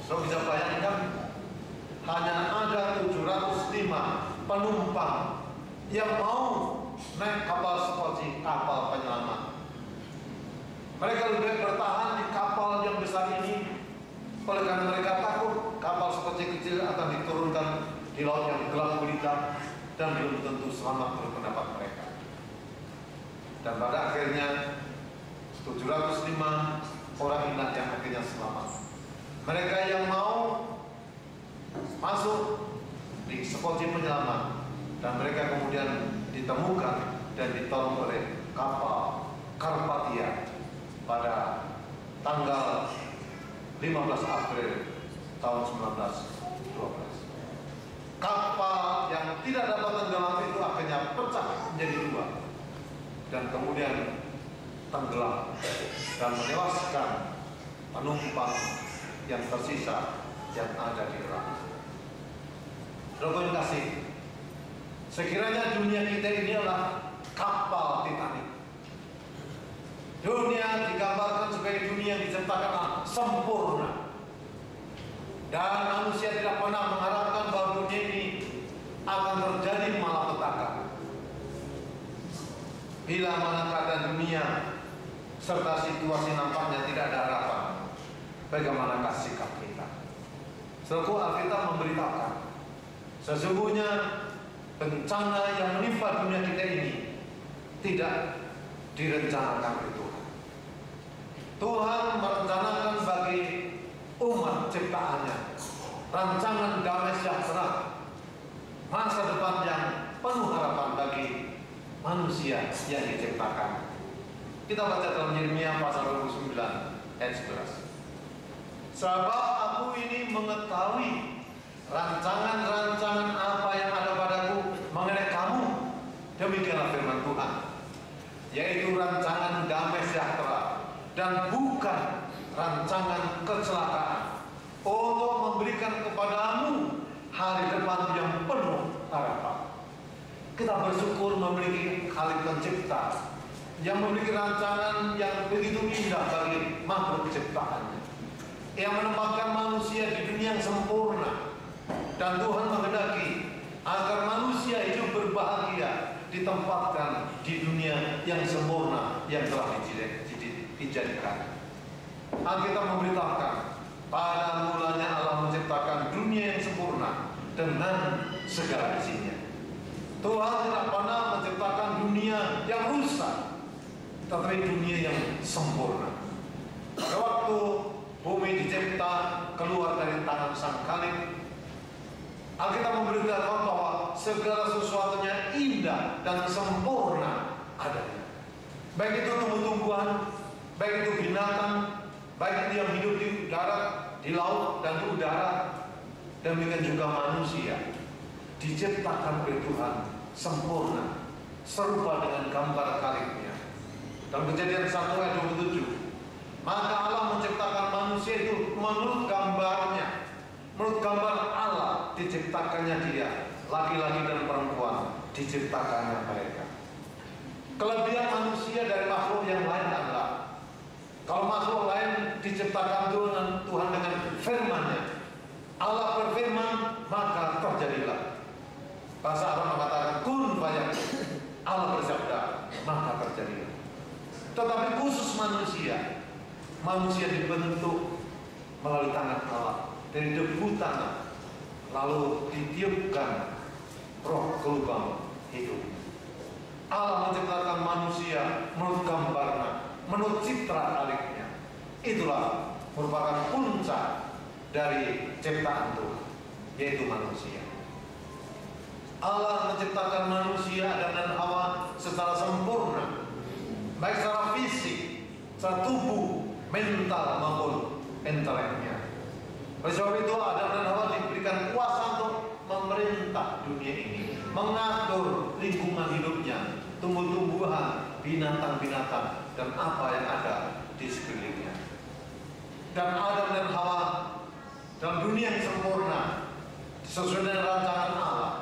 So bisa bayangkan, hanya ada 705 penumpang yang mau naik kapal sekoci, kapal penyelamat. Mereka lebih baik bertahan di kapal yang besar ini, oleh karena mereka takut kapal sekoci kecil akan diturunkan di laut yang gelap gulita dan belum tentu selamat menurut pendapat mereka. Dan pada akhirnya 705 orang inilah yang akhirnya selamat. Mereka yang mau masuk di sekoci penyelamat, dan mereka kemudian ditemukan dan ditolong oleh kapal Karpatia pada tanggal 15 April tahun 1912. Kapal yang tidak dapat tenggelam itu akhirnya pecah menjadi dua, dan kemudian tenggelam dan menewaskan penumpang yang tersisa yang ada di dalam. Saudara kasih, sekiranya dunia kita ini adalah kapal Titanic. Dunia digambarkan sebagai dunia yang diciptakan sempurna, dan manusia tidak pernah mengharapkan bahwa dunia ini akan terjadi malapetaka. Bila mana keadaan dunia serta situasi nampaknya tidak ada harapan, bagaimanakah sikap kita? Seluruh Alkitab memberitakan, sesungguhnya bencana yang menimpa dunia kita ini tidak direncanakan oleh Tuhan. Tuhan merencanakan bagi umat ciptaannya rancangan damai sejahtera, masa depan yang penuh harapan bagi manusia yang diciptakan. Kita baca dalam Yeremia pasal 29 ayat 11. Sebab aku ini mengetahui rancangan-rancangan apa yang ada padaku mengenai kamu, demikianlah firman Tuhan, yaitu rancangan damai sejahtera dan bukan rancangan kecelakaan, untuk memberikan kepadamu hari depan yang penuh harapan. Kita bersyukur memiliki Khalik Pencipta yang memiliki rancangan yang begitu indah bagi makhluk ciptaannya, yang menempatkan manusia di dunia yang sempurna, dan Tuhan menghendaki agar manusia hidup berbahagia ditempatkan di dunia yang sempurna yang telah dijadikan. Alkitab memberitakan, pada mulanya Allah menciptakan dunia yang sempurna dengan segala isinya. Tuhan tidak pernah menciptakan dunia yang rusak, tetapi dunia yang sempurna. Pada waktu bumi dicipta keluar dari tangan Sang Khalik, Alkitab memberitakan bahwa segala sesuatunya indah dan sempurna adanya. Baik itu tumbuh-tumbuhan, baik itu binatang, baik itu yang hidup di darat, di laut, dan di udara, demikian juga manusia diciptakan oleh Tuhan sempurna, serupa dengan gambar Khaliknya. Dalam Kejadian 1 ayat 27, maka Allah menciptakan manusia itu menurut gambarnya, menurut gambar Allah diciptakannya dia, laki-laki dan perempuan diciptakannya mereka. Kelebihan manusia dari makhluk yang lain adalah, kalau makhluk lain diciptakan Tuhan dengan firman-Nya, Allah berfirman maka terjadilah. Bahasa Arab mengatakan kun fayakun, Allah bersabda maka terjadilah. Tetapi khusus manusia dibentuk melalui tangan Allah dari debu tanah, lalu ditiupkan roh ke lubang hidup. Allah menciptakan manusia menurut gambarnya, menurut citra aliknya. Itulah merupakan puncak dari ciptaan Tuhan, yaitu manusia. Allah menciptakan manusia Adam dan Hawa secara sempurna, baik secara fisik, secara tubuh, mental maupun inteleknya. Oleh sebab itu Adam dan Hawa diberikan kuasa untuk memerintah dunia ini, mengatur lingkungan hidupnya, tumbuh-tumbuhan, binatang-binatang, dan apa yang ada di sekelilingnya. Dan Adam dan Hawa dalam dunia yang sempurna, sesuai dengan rancangan Allah,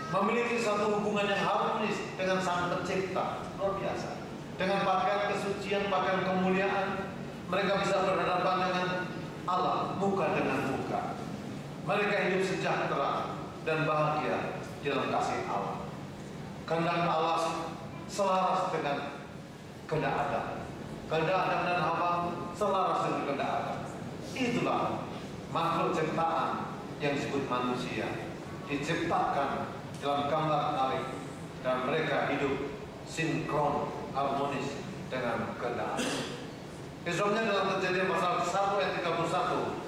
memiliki satu hubungan yang harmonis dengan Sang Pencipta, luar biasa. Dengan pakaian kesucian, pakaian kemuliaan, mereka bisa berhadapan dengan Allah, muka dengan muka. Mereka hidup sejahtera dan bahagia di dalam kasih Allah. Kehendak Allah selaras dengan kehendak Adam. Kehendak Adam dan Hawa selaras dengan kehendak Adam. Itulah makhluk ciptaan yang disebut manusia, diciptakan dalam gambar alik, dan mereka hidup sinkron, harmonis dengan kehendak Allah. Besoknya dalam Kejadian pasal 1 ayat 31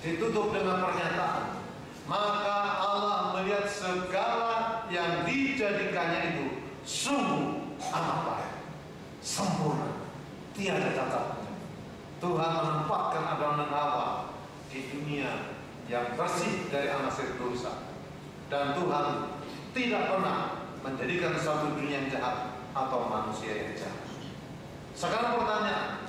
ditutup dengan pernyataan, maka Allah melihat segala yang dijadikannya itu sungguh amat baik, sempurna, tiada cacatnya. Tuhan menempatkan Adam dan Hawa di dunia yang bersih dari anasir dosa, dan Tuhan tidak pernah menjadikan suatu dunia yang jahat atau manusia yang jahat. Sekarang pertanyaan,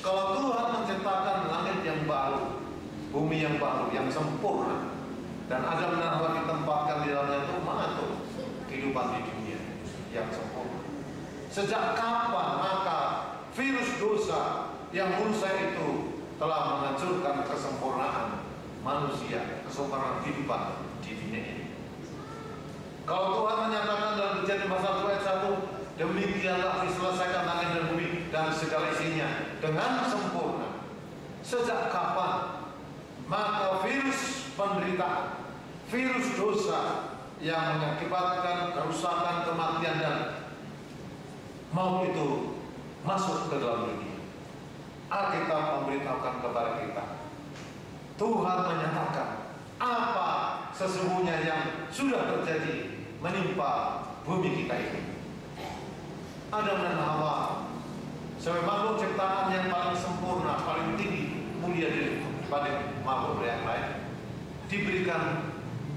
kalau Tuhan menciptakan langit yang baru, bumi yang baru, yang sempurna, dan Adam dan Hawa ditempatkan di dalamnya untuk mengatur kehidupan di dunia yang sempurna, sejak kapan maka virus dosa yang rusak itu telah menghancurkan kesempurnaan manusia, kesempurnaan kehidupan di dunia ini? Kalau Tuhan menyatakan dalam Kejadian pasal 2 ayat 1, demikianlah diselesaikan langit dan bumi dan segala isinya dengan sempurna, sejak kapan maka virus penderitaan, virus dosa yang mengakibatkan kerusakan, kematian, dan maut itu masuk ke dalam dunia? Alkitab memberitahukan kepada kita, Tuhan menyatakan apa sesungguhnya yang sudah terjadi menimpa bumi kita ini. Adam dan Hawa sebagai makhluk ciptaan yang paling sempurna, paling tinggi, mulia daripada makhluk yang lain, diberikan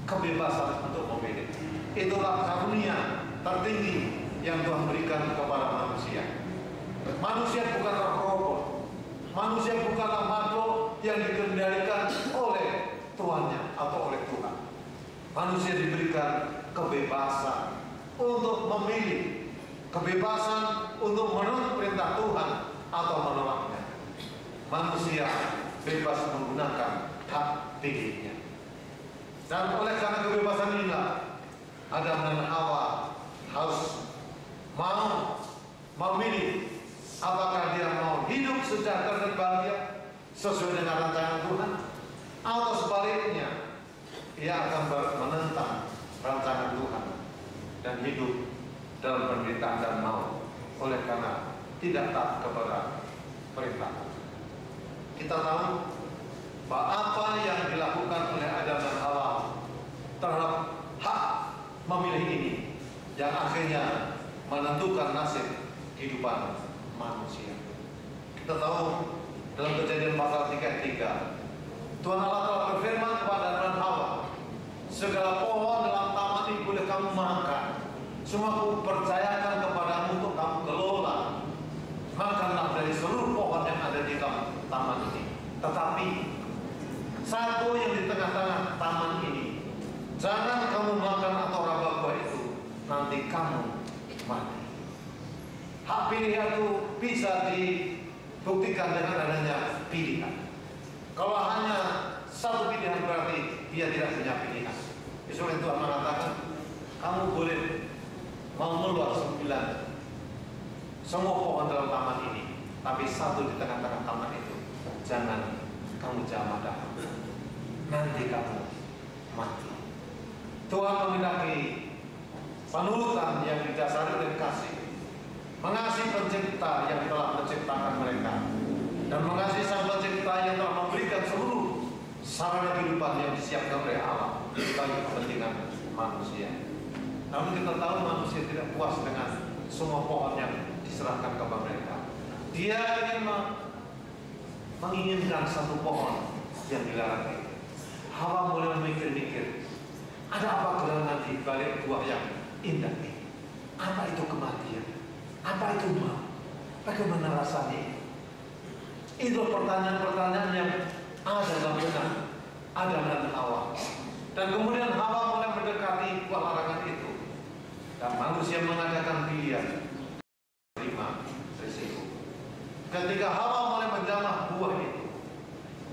kebebasan untuk memilih. Itulah karunia tertinggi yang Tuhan berikan kepada manusia. Manusia bukanlah robot, manusia bukanlah makhluk yang dikendalikan oleh tuannya atau oleh Tuhan. Manusia diberikan kebebasan untuk memilih, kebebasan untuk menurut perintah Tuhan atau menolaknya. Manusia bebas menggunakan hak pilihnya. Dan oleh karena kebebasan inilah Adam dan Hawa harus mau memilih apakah dia mau hidup sejahtera dan bahagia sesuai dengan rancangan Tuhan, atau sebaliknya ia akan menentang rancangan Tuhan dan hidup dalam penderitaan dan maut oleh karena tidak taat kepada perintah. Kita tahu bahwa apa yang dilakukan oleh Adam dan Hawa terhadap hak memilih ini yang akhirnya menentukan nasib kehidupan manusia. Kita tahu dalam Kejadian pasal 3 Tuhan Allah telah berfirman kepada Adam dan Hawa, segala pohon dalam taman ini boleh kamu makan, semua aku percayakan kepadamu untuk kamu kelola. Makanlah dari seluruh pohon yang ada di dalam taman ini, tetapi satu yang di tengah-tengah taman ini jangan kamu makan atau raba buah itu, nanti kamu mati. Hak pilihan itu bisa dibuktikan dengan adanya pilihan. Kalau hanya satu pilihan berarti dia tidak punya pilihan. Istilahnya Tuhan mengatakan, kamu boleh mau keluar 9 semua pohon dalam taman ini, tapi satu di tengah-tengah taman itu jangan kamu jamah dalam, nanti kamu mati. Tuhan menghendaki penurutan yang didasari oleh kasih, mengasihi pencipta yang telah menciptakan mereka, dan mengasihi sang pencipta yang telah memberikan seluruh sarana kehidupan yang disiapkan oleh Allah bagi kepentingan manusia. Namun kita tahu manusia tidak puas dengan semua pohon yang diserahkan kepada mereka. Dia ingin menginginkan satu pohon yang dilarang itu. Hawa mulai memikir-mikir, ada apa gerangan di balik buah yang indah ini? Apa itu kematian? Apa itu maut? Bagaimana rasanya? Itu pertanyaan-pertanyaan yang ada dalam benak Adam dan Hawa. Dan kemudian Hawa mulai mendekati buah larangan itu, dan manusia mengadakan pilihan terima risiko. Ketika Hawa mulai menjamah buah itu,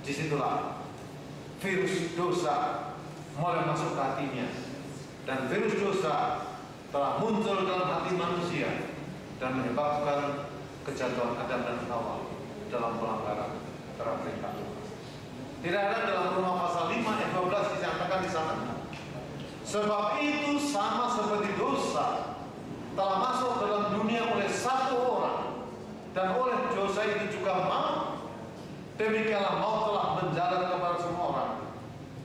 disitulah virus dosa mulai masuk ke hatinya, dan virus dosa telah muncul dalam hati manusia dan menyebabkan kejatuhan Adam dan Hawa dalam pelanggaran terhadap perintah Tuhan. Tidak ada dalam Roma pasal 5 ayat 12 dinyatakan di sana. Sebab itu sama seperti dosa telah masuk dalam dunia oleh satu orang, dan oleh dosa itu juga maut. Demikianlah maut telah menjalar kepada semua orang,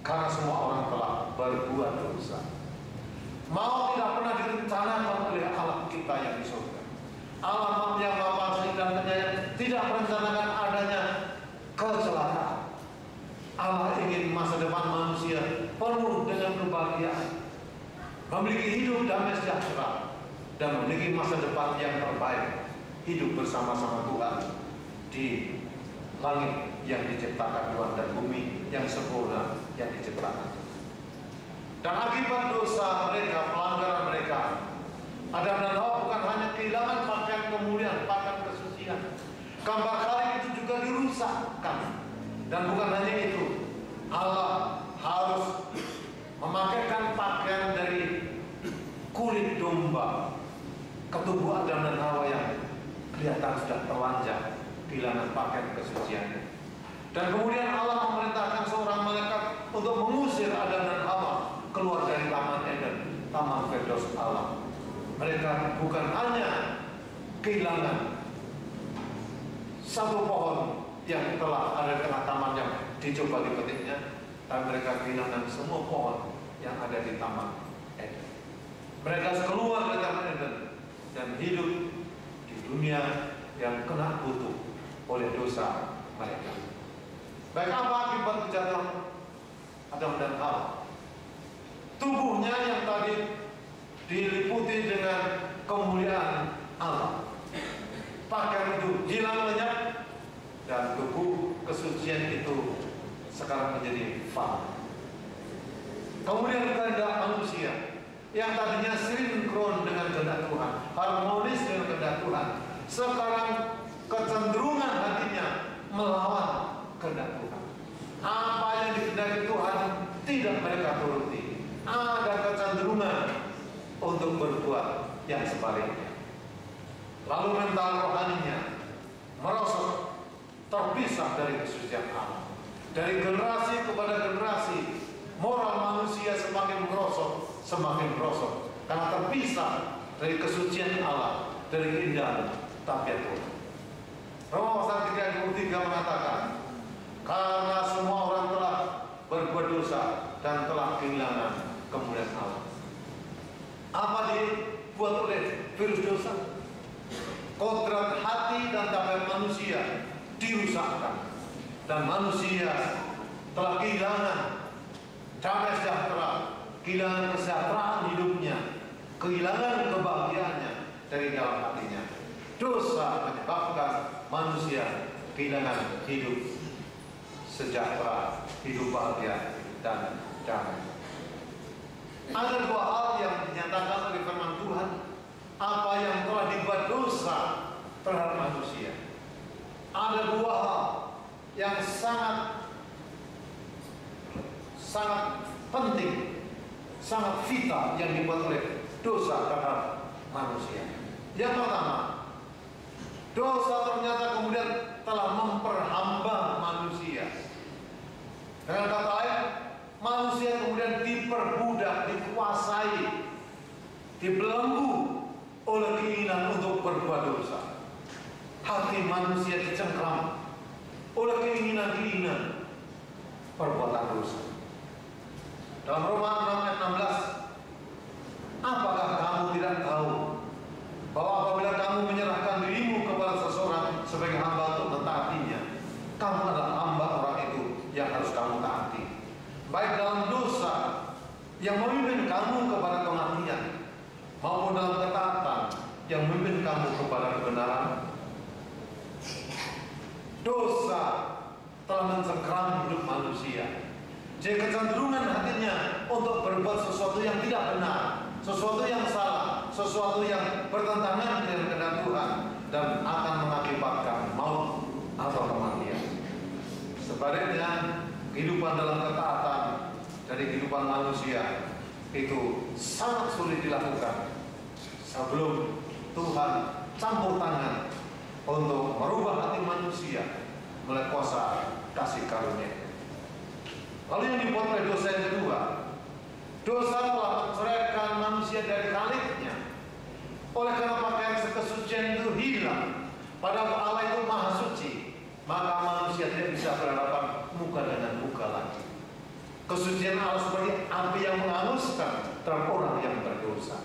karena semua orang telah berbuat dosa. Maut tidak pernah direncanakan oleh Allah kita yang di surga. Allah yang Bapa Kasih dan Penyayang tidak merencanakan adanya kecelakaan. Allah ingin masa depan manusia penuh dengan kebahagiaan, memiliki hidup damai sejahtera, dan memiliki masa depan yang terbaik, hidup bersama-sama Tuhan di langit yang diciptakan Tuhan dan bumi yang sempurna yang diciptakan. Dan akibat dosa mereka, pelanggaran mereka, Adam dan Hawa bukan hanya kehilangan pakaian kemuliaan, pakaian kesucian, gambar salib itu juga dirusakkan. Dan bukan hanya itu, Allah harus memakaikan pakaian dari kulit domba ke tubuh Adam dan Hawa yang kelihatan sudah telanjang, kehilangan pakaian kesuciannya. Dan kemudian Allah memerintahkan seorang malaikat untuk mengusir Adam dan Hawa keluar dari Taman Eden, Taman Firdaus Allah. Mereka bukan hanya kehilangan satu pohon yang telah ada di tengah taman yang dicoba dipetiknya, tapi mereka kehilangan semua pohon yang ada di Taman Eden. Mereka keluar dari Taman Eden dan hidup di dunia yang kena kutuk oleh dosa mereka. Baik, apa akibat kejahatan Adam dan Hawa? Tubuhnya yang tadi diliputi dengan kemuliaan Allah, pakaian itu hilang lenyap, dan tubuh kesucian itu sekarang menjadi fana. Kemudian kehendak manusia yang tadinya sinkron dengan kehendak Tuhan, harmonis dengan kehendak Tuhan, sekarang kecenderungan hatinya melawan kehendak Tuhan. Apa yang dikehendaki Tuhan tidak mereka turuti. Ada kecenderungan untuk berbuat yang sebaliknya. Lalu mental rohaninya merosot, terpisah dari kesucian Allah. Dari generasi kepada generasi, moral manusia semakin merosot, karena terpisah dari kesucian Allah, dari keindahan tabiat Tuhan. Roma pasal 3 ayat 23 mengatakan, karena semua orang telah berbuat dosa dan telah kehilangan kemuliaan Allah. Apa dibuat oleh virus dosa? Kodrat hati dan tabiat manusia dirusakkan, dan manusia telah kehilangan damai sejahtera, kehilangan kesejahteraan hidupnya, kehilangan kebahagiaannya dari dalam hatinya. Dosa menyebabkan manusia kehilangan hidup sejahtera, hidup bahagia dan damai. Ada dua hal yang dinyatakan oleh firman Tuhan, apa yang telah dibuat dosa terhadap manusia. Ada dua hal yang sangat penting, sangat vital yang dibuat oleh dosa terhadap manusia. Yang pertama, Dosa ternyata kemudian telah memperhamba manusia. Dengan kata lain, manusia kemudian diperbudak, dikuasai, dibelenggu oleh keinginan untuk berbuat dosa. Hati manusia dicengkram oleh keinginan-keinginan perbuatan dosa. Dalam Roma 6 ayat 16, apakah kamu tidak tahu bahwa apabila kamu menyerahkan dirimu kepada seseorang sebagai hamba untuk mentaatinya, kamu adalah hamba orang itu yang harus kamu taati, baik dalam dosa yang memimpin kamu kepada kematian, maupun dalam ketaatan yang memimpin kamu kepada kebenaran. Dosa telah mencengkram hidup manusia. Jadi kecenderungan hatinya untuk berbuat sesuatu yang tidak benar, sesuatu yang salah, sesuatu yang bertentangan dengan kehendak Tuhan, dan akan mengakibatkan maut atau kematian. Sebaliknya, kehidupan dalam ketaatan dari kehidupan manusia itu sangat sulit dilakukan sebelum Tuhan campur tangan untuk merubah hati manusia melalui kuasa kasih karunia. Lalu yang dibuat oleh dosa yang kedua, dosa telah menceraikan manusia dari Khaliknya. Oleh karena pakaian kesucian itu hilang, padahal Allah itu maha suci, maka manusia tidak bisa berhadapan muka dengan muka lagi. Kesucian Allah seperti api yang menghanguskan terhadap orang yang berdosa.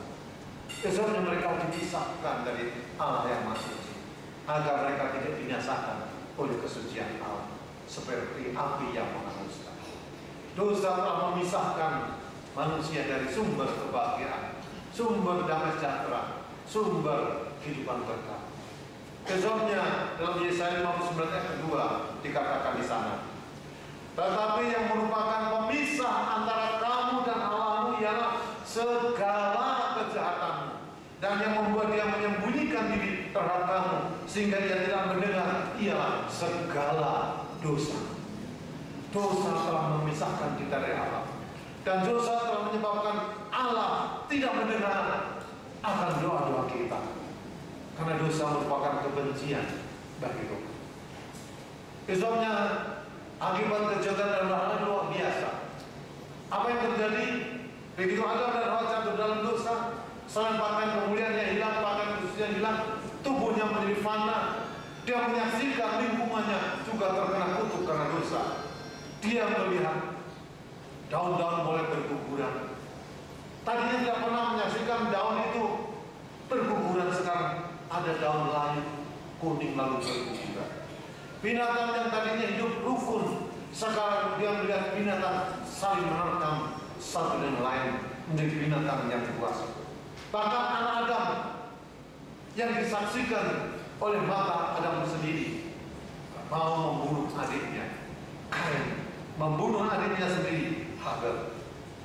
Sebabnya mereka dipisahkan dari Allah yang maha suci, agar mereka tidak binasakan oleh kesucian Allah seperti api yang menghanguskan. Dosa telah memisahkan manusia dari sumber kebahagiaan, sumber damai sejahtera, sumber kehidupan berkah. Sebabnya dalam Yesaya 59 ayat kedua dikatakan di sana, tetapi yang merupakan pemisah antara kamu dan Allahmu ialah segala kejahatanmu, dan yang membuat dia menyembunyikan diri terhadap kamu sehingga dia tidak mendengar ialah segala dosa. Dosa telah memisahkan kita dari Allah, dan dosa telah menyebabkan Allah tidak mendengar akan doa-doa kita, karena dosa merupakan kebencian bagi Tuhan. Sebabnya akibat kejahatan dan dosa luar biasa. Apa yang terjadi? Begitu Adam dan Hawa jatuh dalam dosa, selain pakaian kemuliaannya hilang, pakaian kesucian hilang, tubuhnya menjadi fana. Dia menyaksikan lingkungannya juga terkena kutuk karena dosa. Dia melihat daun-daun mulai berguguran. Tadinya tidak pernah menyaksikan daun itu berguguran, sekarang ada daun lain kuning lalu berguguran. Binatang yang tadinya hidup rukun, sekarang dia melihat binatang saling menerkam satu dengan lain menjadi binatang yang buas. Bahkan anak Adam yang disaksikan oleh mata Adam sendiri mau membunuh adiknya Kain, membunuh adiknya sendiri Habil,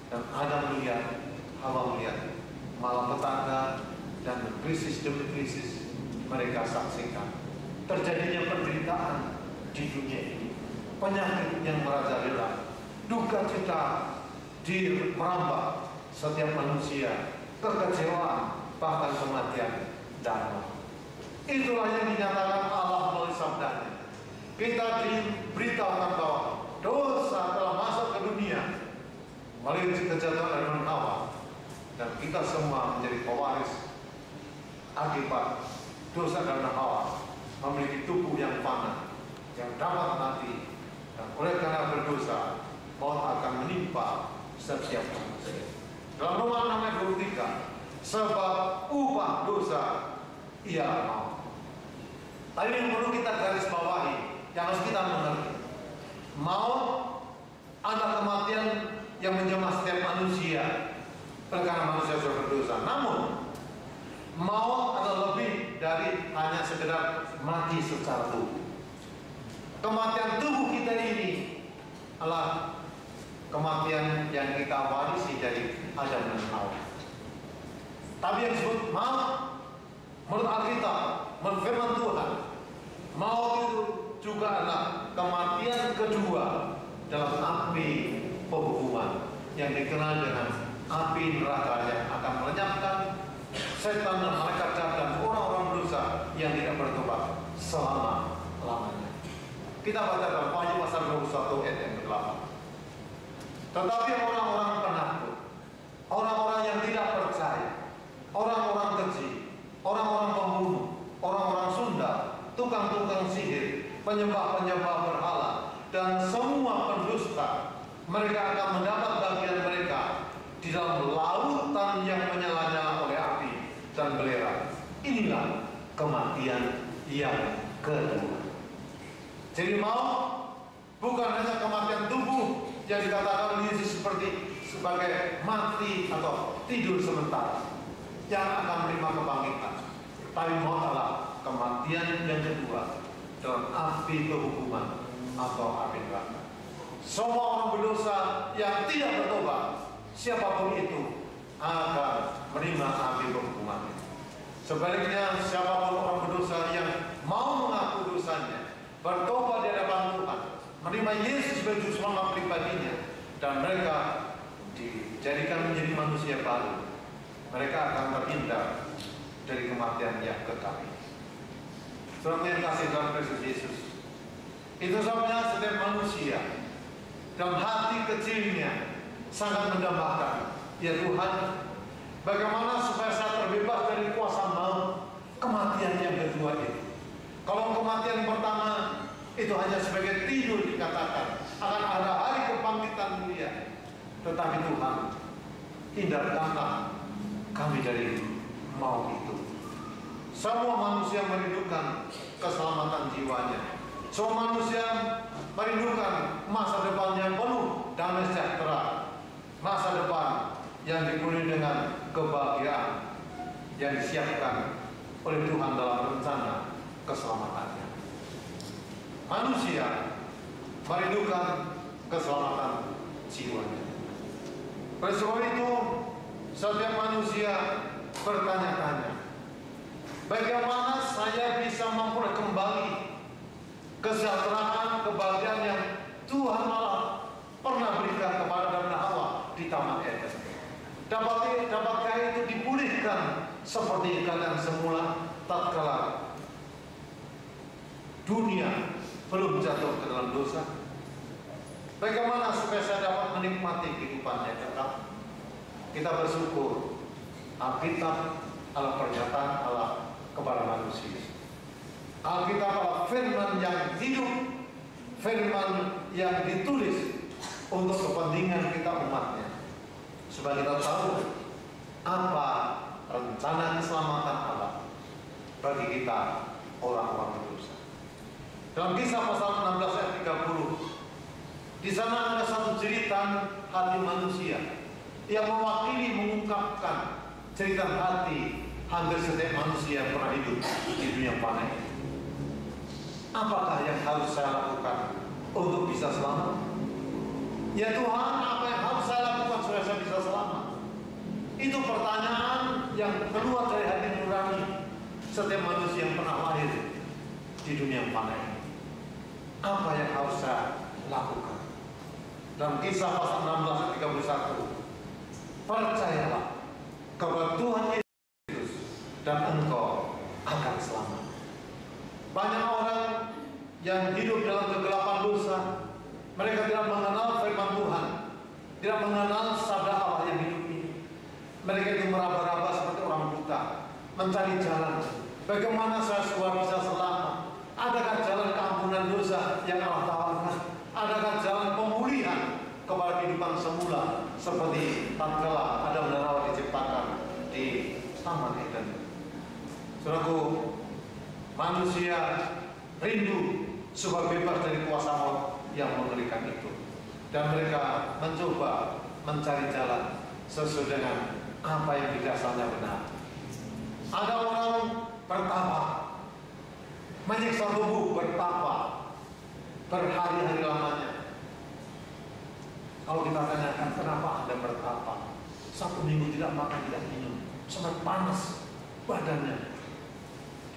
dan Adam melihat, Hawa melihat, malapetaka dan krisis demi krisis mereka saksikan. Terjadinya penderitaan di dunia ini, penyakit yang merajalela, duka cita di merambah setiap manusia, kekecewaan, bahkan kematian dan maut. Itulah yang dinyatakan Allah melalui sabdanya. Kita diberitahukan bahwa dosa telah masuk ke dunia melalui kejahatan Adam dan Hawa, dan kita semua menjadi pewaris akibat dosa Adam dan Hawa, memiliki tubuh yang fana, yang dapat mati, dan oleh karena berdosa maut akan menimpa setiap manusia. Dalam Roma 6 ayat 23, sebab upah dosa ialah maut. Tapi yang perlu kita garis bawahi, yang harus kita mengerti, maut adalah kematian yang menjamah setiap manusia karena manusia sudah berdosa. Namun maut adalah lebih dari hanya sekedar mati secara tubuh. Kematian tubuh kita ini adalah kematian yang kita warisi dari Adam dan Hawa. Tapi yang disebut maut menurut Alkitab, menurut firman Tuhan, maut itu juga adalah kematian kedua dalam api penghukuman yang dikenal dengan api neraka yang akan melenyapkan setan dan malaikat jahat dan orang-orang berdosa yang tidak bertobat selama-lamanya. Kita baca dalam Wahyu pasal 21 ayat yang ke-8. Tetapi orang-orang penakut, orang-orang yang tidak percaya, orang-orang keji, orang-orang pembunuh, orang-orang sundal, tukang-tukang sihir, penyembah-penyembah berhala, dan semua pendusta, mereka akan mendapat bagian mereka di dalam lautan yang menyala-nyala oleh api dan belerang. Inilah kematian yang kedua. Jadi maut bukan hanya kematian tubuh yang dikatakan oleh Yesus sebagai mati atau tidur sementara yang akan menerima kebangkitan, tapi maut adalah kematian yang kedua dalam api kehukuman atau api neraka. Semua orang berdosa yang tidak bertobat, siapapun itu, akan menerima api kehukuman. Sebaliknya, siapapun orang berdosa yang mau mengaku dosanya, bertobat di hadapan Tuhan, menerima Yesus sebagai juru selamat pribadinya, dan mereka dijadikan menjadi manusia baru, mereka akan terhindar dari kematian yang kekal. Saudara yang kasih dalam Kristus Yesus, itu sebabnya setiap manusia dalam hati kecilnya sangat mendambakan, ya Tuhan, bagaimana supaya saya terbebas dari kuasa maut, kematian yang kedua itu. Kalau kematian pertama itu hanya sebagai tidur dikatakan, akan ada hari kebangkitan mulia. Tetapi Tuhan, hindarkanlah kami dari maut itu. Semua manusia merindukan keselamatan jiwanya. Semua manusia merindukan masa depan yang penuh damai sejahtera, masa depan yang dipenuhi dengan kebahagiaan yang disiapkan oleh Tuhan dalam rencana keselamatannya. Manusia merindukan keselamatan jiwanya. Oleh sebab itu, setiap manusia bertanya-tanya, bagaimana saya bisa memperoleh kembali kesejahteraan, kebahagiaan yang Tuhan Allah pernah berikan kepada Adam dan Hawa di Taman Eden. Dapatkah itu dipulihkan seperti kalian semula tatkala dunia belum jatuh ke dalam dosa? Bagaimana supaya saya dapat menikmati kehidupan yang kekal? Kita bersyukur Alkitab adalah pernyataan Allah kepada manusia. Alkitab adalah firman yang hidup, firman yang ditulis untuk kepentingan kita umatnya, supaya kita tahu apa rencana keselamatan Allah bagi kita orang-orang berdosa. Dalam Kisah pasal 16 ayat 30, di sana ada satu jeritan hati manusia yang mewakili, mengungkapkan cerita hati hampir setiap manusia yang pernah hidup di dunia fana ini. Apakah yang harus saya lakukan untuk bisa selamat? Ya Tuhan, apa yang harus saya lakukan supaya saya bisa selamat? Itu pertanyaan yang keluar dari hati nurani setiap manusia yang pernah lahir di dunia fana ini. Apa yang harus saya lakukan? Dalam Kisah pasal 16 ayat 31, percayalah kepada Tuhan Yesus dan engkau akan selamat. Banyak orang yang hidup dalam kegelapan dosa, mereka tidak mengenal firman Tuhan, tidak mengenal sabda Allah yang hidup ini. Mereka itu meraba-raba seperti orang buta, mencari jalan. Bagaimana saya bisa selamat? Adakah jalan keampunan dosa yang Allah tawarkan? Adakah jalan pemulihan kepada kehidupan semula seperti tatkala Adam dan Hawa diciptakan di Taman Eden? Saudaraku, manusia rindu supaya bebas dari kuasa maut yang mengerikan itu, dan mereka mencoba mencari jalan sesuai dengan apa yang dirasanya benar. Ada orang bertapa, menyiksa tubuh, bertapa berhari-hari lamanya. Kalau kita tanyakan kenapa Anda bertapa, 1 minggu tidak makan, tidak minum, sangat panas badannya,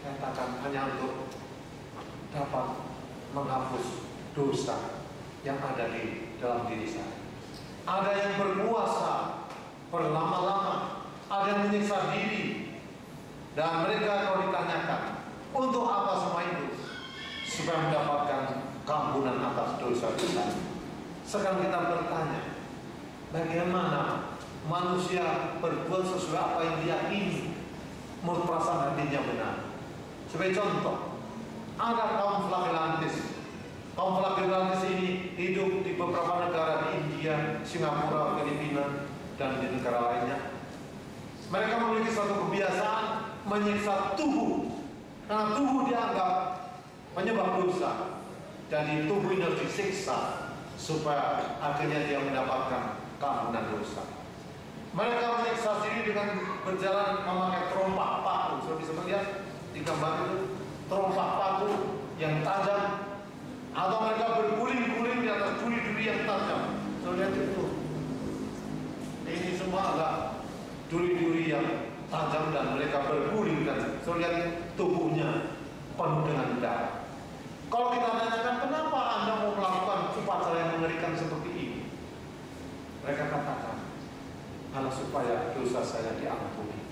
katakan hanya untuk dapat menghapus dosa yang ada di dalam diri saya. Ada yang berpuasa berlama-lama, ada yang menyiksa diri, dan mereka kalau ditanyakan Untuk apa semua itu? Supaya mendapatkan keampunan atas dosa-dosa. Sekarang kita bertanya, bagaimana manusia berbuat sesuai apa yang dia ingin menurut perasaan hatinya benar. Sebagai contoh, ada kaum flagellantis. Kaum flagellantis ini hidup di beberapa negara di India, Singapura, Filipina, dan di negara lainnya. Mereka memiliki suatu kebiasaan menyiksa tubuh, karena tubuh dianggap penyebab dosa. Jadi tubuh ini harus disiksa supaya akhirnya dia mendapatkan keampunan dosa. Mereka menyiksa diri dengan berjalan memakai terompak paku. Sudah bisa melihat di gambar itu, terompak paku yang tajam, atau mereka berguling-guling di atas duri-duri yang tajam. Sudah lihat itu. Ini semua adalah duri-duri yang tajam dan mereka berguling dan sudah lihat tubuhnya penuh dengan darah. Kalau kita tanyakan, kenapa Anda mau melakukan upacara yang mengerikan seperti ini? Mereka katakan, adalah supaya dosa saya diampuni,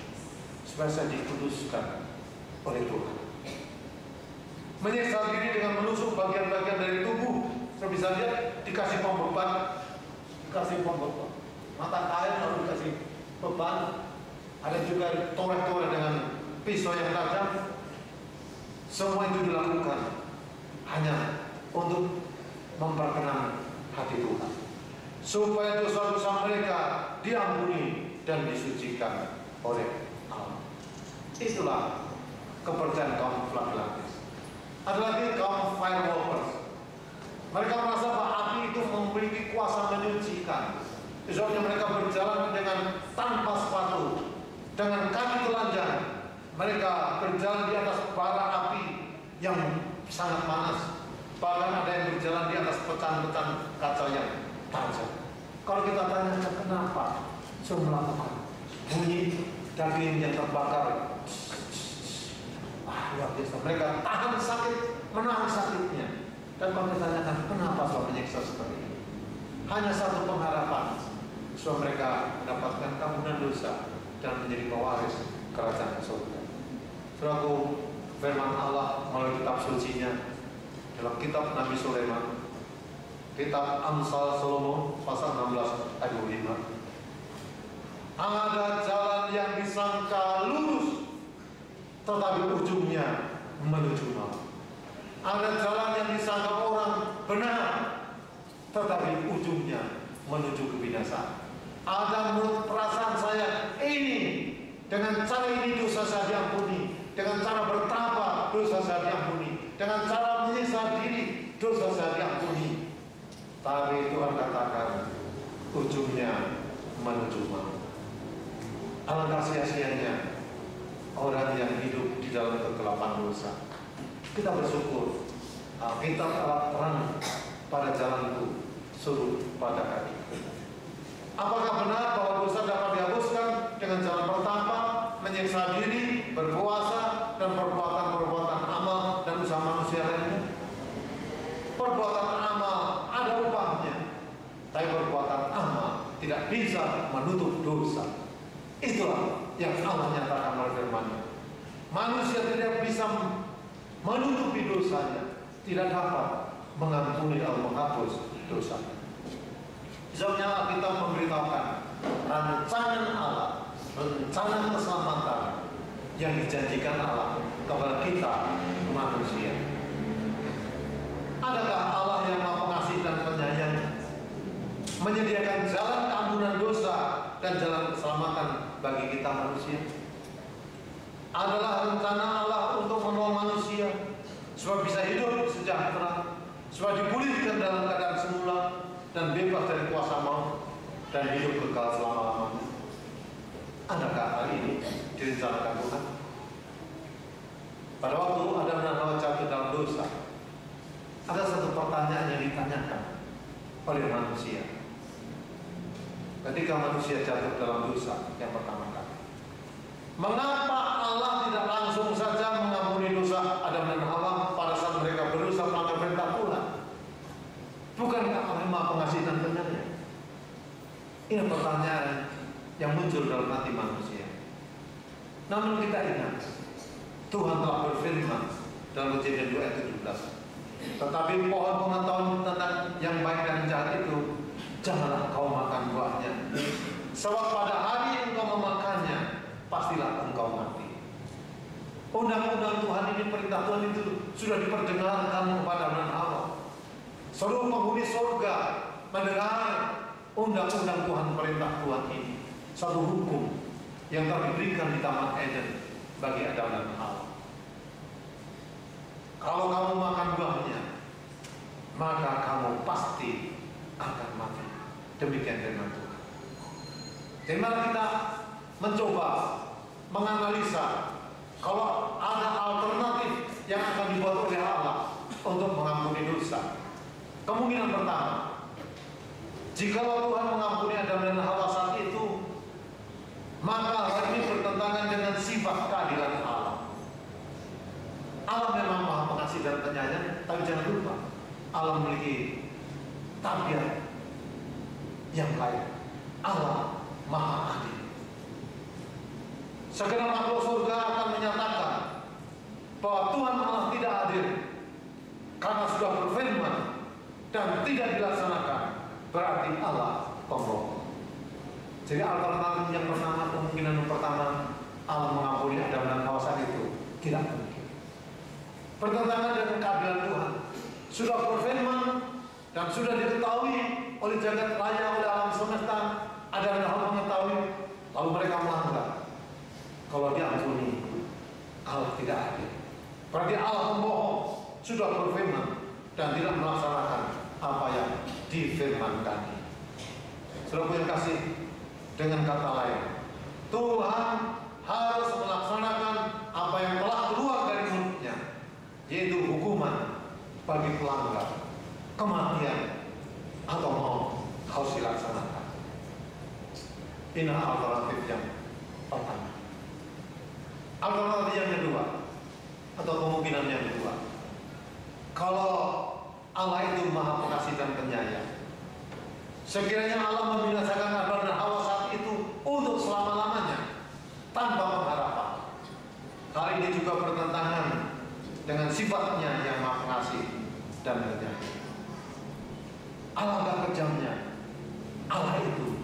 supaya saya dikuduskan oleh Tuhan. Menyiksa diri dengan menusuk bagian-bagian dari tubuh. Saya bisa lihat dikasih pembeban, mata kain lalu dikasih beban. Ada juga toreh-toreh dengan pisau yang tajam. Semua itu dilakukan hanya untuk memperkenan hati Tuhan, supaya dosa-dosa mereka diampuni dan disucikan oleh Allah. Itulah kepercayaan kaum flagellantis. Ada lagi kaum firewalkers. Mereka merasa bahwa api itu memiliki kuasa menyucikan. Sebabnya mereka berjalan dengan tanpa sepatu, dengan kaki telanjang. Mereka berjalan di atas bara api yang sangat panas. Bahkan ada yang berjalan di atas pecahan-pecahan kaca yang tajam. Kalau kita tanya kenapa saya melakukan bunyi daging yang terbakar, luar biasa. Mereka tahan sakit, menahan sakitnya. Dan kalau kita tanyakan kenapa saya menyiksa seperti ini, hanya satu pengharapan, supaya mereka mendapatkan keampunan dosa dan menjadi pewaris kerajaan surga. Saudaraku, firman Allah melalui kitab sucinya dalam kitab Nabi Sulaiman, kitab Amsal Salomo pasal 16 ayat 25. Ada jalan yang disangka lurus, tetapi ujungnya menuju maut. Ada jalan yang disangka orang benar, tetapi ujungnya menuju kebinasaan. Ada menurut perasaan saya ini, dengan cara ini dosa saya diampuni, dengan cara bertapa dosa saya diampuni, dengan cara menyiksa diri dosa saya diampuni. Tapi Tuhan katakan ujungnya menuju maut. Alangkah sia-sianya orang yang hidup di dalam kegelapan dosa. Kita bersyukur kita telah terang pada jalanku, suruh pada kakiku. Apakah benar bahwa dosa dapat dihapuskan dengan jalan pertama, menyiksa diri, berpuasa, dan perbuatan-perbuatan amal dan usaha manusia lainnya? Perbuatan amal ada upahnya, tapi perbuatan amal tidak bisa menutup dosa. Itulah yang Allah nyatakan oleh firman-Nya. Manusia tidak bisa menutupi dosanya, tidak dapat mengampuni atau menghapus dosa. Sebabnya kita memberitahukan rancangan Allah, rencana keselamatan yang dijanjikan Allah kepada kita manusia. Adakah Allah yang Maha Pengasih dan Penyayang menyediakan jalan keampunan dosa dan jalan keselamatan bagi kita manusia? Adalah rencana Allah untuk menolong manusia supaya bisa hidup sejahtera, supaya dipulihkan dalam keadaan semula dan bebas dari kuasa maut dan hidup kekal selama-lamanya. Adakah hal ini direncanakan Tuhan? Pada waktu Adam dan Hawa jatuh dalam dosa, ada satu pertanyaan yang ditanyakan oleh manusia. Ketika manusia jatuh dalam dosa yang pertama kali, mengapa Allah tidak langsung saja mengampuni dosa Adam dan Hawa pada saat mereka berdosa melanggar perintah Tuhan? Bukankah Allah Maha Pengasih dan Penyayang? Ini pertanyaan yang muncul dalam hati manusia. Namun kita ingat, Tuhan telah berfirman dalam Kejadian 2 ayat 17. Tetapi pohon pengetahuan tentang yang baik dan jahat itu janganlah kau makan buahnya. Sebab pada hari engkau memakannya, pastilah engkau mati. Undang-undang Tuhan ini, perintah Tuhan itu sudah diperdengarkan kepada Adam dan Hawa. Seluruh penghuni surga mendengar undang-undang Tuhan, perintah Tuhan ini. Satu hukum yang telah diberikan di Taman Eden bagi Adam dan Hawa. Kalau kamu makan buahnya, maka kamu pasti akan mati. Demikian firman Tuhan. Dan mari kita mencoba menganalisa kalau ada alternatif yang akan dibuat oleh Allah untuk mengampuni dosa. Kemungkinan pertama, jikalau Tuhan mengampuni Adam dan Hawa saat itu, maka hal ini bertentangan dengan sifat keadilan Allah. Allah memang Maha Pengasih dan Penyayang, tapi jangan lupa Allah memiliki tabiat yang lain. Allah Maha Adil. Segenap makhluk surga akan menyatakan bahwa Tuhan Allah tidak adil karena sudah berfirman dan tidak dilaksanakan, berarti Allah pembohong. Jadi alternatif yang pertama, kemungkinan yang pertama, Allah mengampuni Adam dan Hawa saat itu tidak mungkin. Bertentangan dengan keadilan Tuhan. Sudah berfirman dan sudah diketahui oleh jagat raya, oleh alam semesta, Adam dan Hawa mengetahui, lalu mereka melanggar. Kalau diampuni, Allah tidak adil. Berarti Allah pembohong, sudah berfirman dan tidak melaksanakan apa yang difirmankan. Saudara yang kasih, dengan kata lain, Tuhan harus melaksanakan apa yang telah keluar dari mulutnya, yaitu hukuman bagi pelanggar, kematian atau maut harus dilaksanakan. Ini alternatif yang pertama. Alternatif yang kedua, atau kemungkinan yang kedua, kalau Allah itu Maha Pengasih dan Penyayang, sekiranya Allah membinasakan Adam dan Hawa saat itu untuk selama-lamanya tanpa pengharapan, hal ini juga bertentangan dengan sifatnya yang Maha Pengasih dan Penyayang. Alangkah kejamnya Allah itu,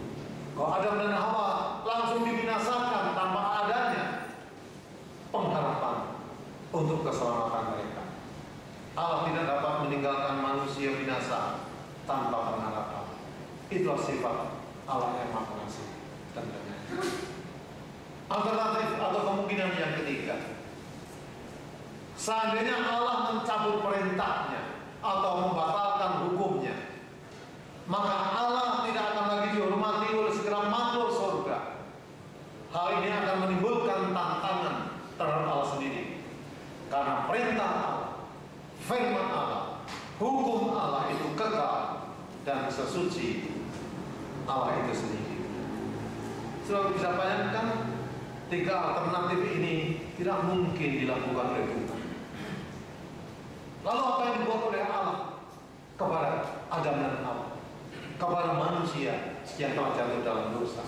kalau Adam dan Hawa langsung dibinasakan tanpa adanya pengharapan untuk keselamatan mereka. Allah tidak dapat meninggalkan manusia binasa tanpa pengharapan. Itulah sifat Allah yang Maha Pengasih dan Penyayang. Alternatif atau kemungkinan yang ketiga, seandainya Allah mencabut perintahnya atau membatalkan hukumnya, maka Allah tidak akan lagi dihormati oleh segala makhluk surga. Hal ini akan menimbulkan tantangan terhadap Allah sendiri, karena perintah Allah, firman Allah, hukum Allah itu kekal dan sesuci Allah itu sendiri. Saudara bisa bayangkan, tiga alternatif ini tidak mungkin dilakukan oleh Tuhan. Lalu apa yang dibuat oleh Allah kepada Adam dan Hawa, kepada manusia yang telah jatuh dalam dosa?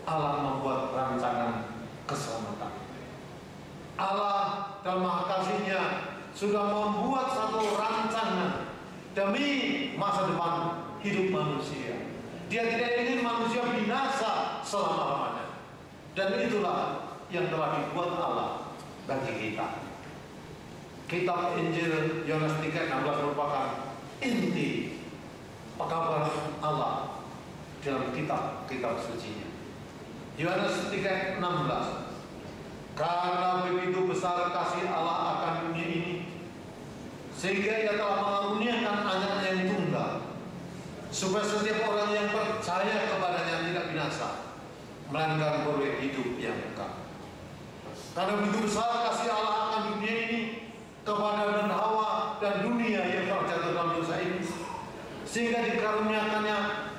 Allah membuat rancangan keselamatan. Allah dalam Maha Kasih-Nya sudah membuat satu rancangan demi masa depan hidup manusia. Dia tidak ingin manusia binasa selama-lamanya. Dan itulah yang telah dibuat Allah bagi kita. Kitab Injil Yohanes 3:16 merupakan inti pekabaran Allah dalam kitab sucinya. Yohanes 3:16, karena begitu besar kasih Allah akan dunia ini, sehingga Ia telah mengaruniakan anaknya yang tunggal, supaya setiap orang yang percaya kepadanya tidak binasa, melainkan beroleh hidup yang kekal. Karena begitu besar kasih Allah akan dunia ini kepada Adam dan Hawa dan dunia yang terjatuh dalam dosa ini, sehingga dikaruniakannya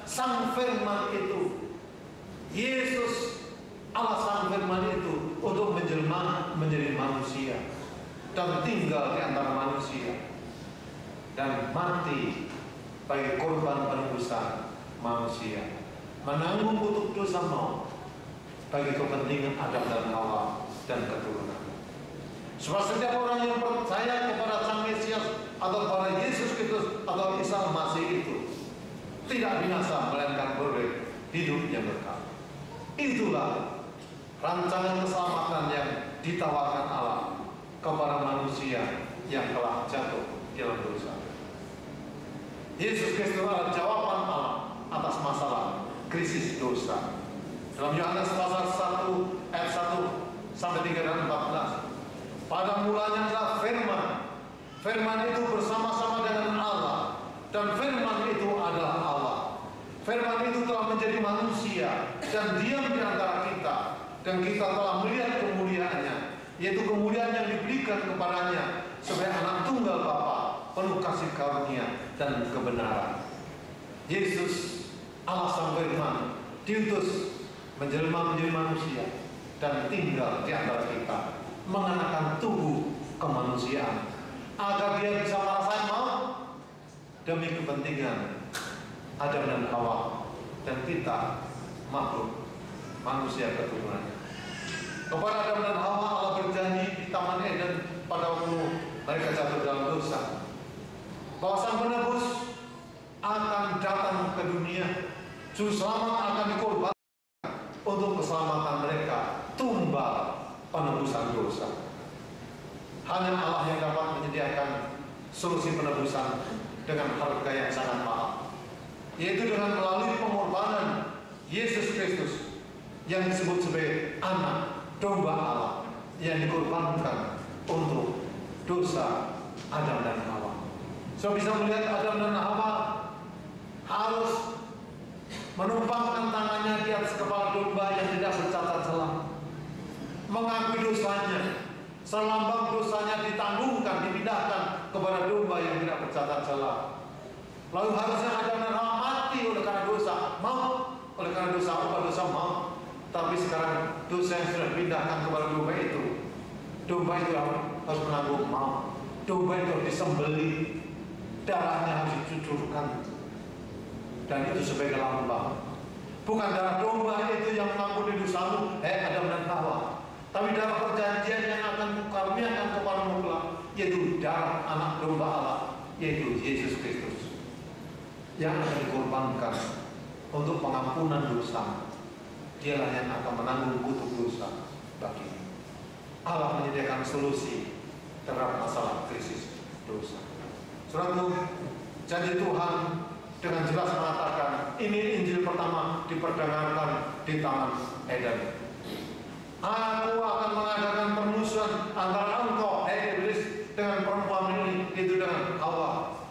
Sang Firman itu, Yesus, Allah Sang Firman itu, untuk menjelma menjadi manusia dan tinggal di antara manusia dan mati bagi korban penebusan manusia, menanggung kutuk dosa maut bagi kepentingan Adam dan Hawa dan keturunan. Sebab setiap orang yang percaya kepada Sang Mesias atau kepada Yesus Kristus atau Isa Masih itu tidak binasa, melainkan beroleh hidup yang kekal. Itulah rancangan keselamatan yang ditawarkan Allah kepada manusia yang telah jatuh dalam dosa. Yesus Kristus adalah jawaban Allah atas masalah krisis dosa. Dalam Yohanes pasal 1 ayat 1 sampai 3 dan 14. Pada mulanya adalah firman. Firman itu bersama-sama dengan Allah, dan firman itu adalah Allah. Firman itu telah menjadi manusia dan diam di antara kita, dan kita telah melihat kemuliaannya, yaitu kemuliaan yang diberikan kepadanya sebagai anak tunggal Bapa, penuh kasih karunia dan kebenaran. Yesus, Allah Sang Firman, diutus menjelma menjadi manusia dan tinggal di antara kita, mengenakan tubuh kemanusiaan agar dia bisa merasakan maut demi kepentingan Adam dan Hawa dan kita makhluk manusia keturunannya. Kepada Adam dan Hawa Allah berjanji di Taman Eden pada waktu mereka jatuh dalam dosa bahwa Sang Penebus akan datang ke dunia, Juru Selamat akan dikorbankan untuk keselamatan mereka, tumbal penebusan dosa. Hanya Allah yang dapat menyediakan solusi penebusan dengan harga yang sangat mahal, yaitu dengan melalui pengorbanan Yesus Kristus yang disebut sebagai anak domba Allah yang dikorbankan untuk dosa Adam dan Hawa. So bisa melihat Adam dan Hawa harus menumpangkan tangannya di atas kepala domba yang tidak bercacat celah, mengakui dosanya, selambang dosanya ditanggungan, dipindahkan kepada domba yang tidak bercacat celah. Lalu harusnya Adam dan Hawa mati oleh karena dosa, maut oleh karena dosa, upah dosa maut. Tapi sekarang dosa yang sudah dipindahkan kepada domba itu harus menanggung maut. Domba itu harus disembelih, darahnya harus dicucurkan, dan itu sebagai lambang. Bukan darah domba itu yang mengampuni dosamu, Adam dan Hawa, tapi darah perjanjian yang akan kukaruniakan kepadamu kelak, yaitu darah anak domba Allah, yaitu Yesus Kristus, yang akan dikorbankan untuk pengampunan dosa. Dialah yang akan menanggung kutuk dosa bagimu. Allah menyediakan solusi terhadap masalah krisis dosa. Saudaraku, janji Tuhan dengan jelas mengatakan, ini Injil pertama diperdengarkan di Taman Eden. Aku akan mengadakan permusuhan antara engkau, iblis, dengan perempuan ini, itu dengan Hawa,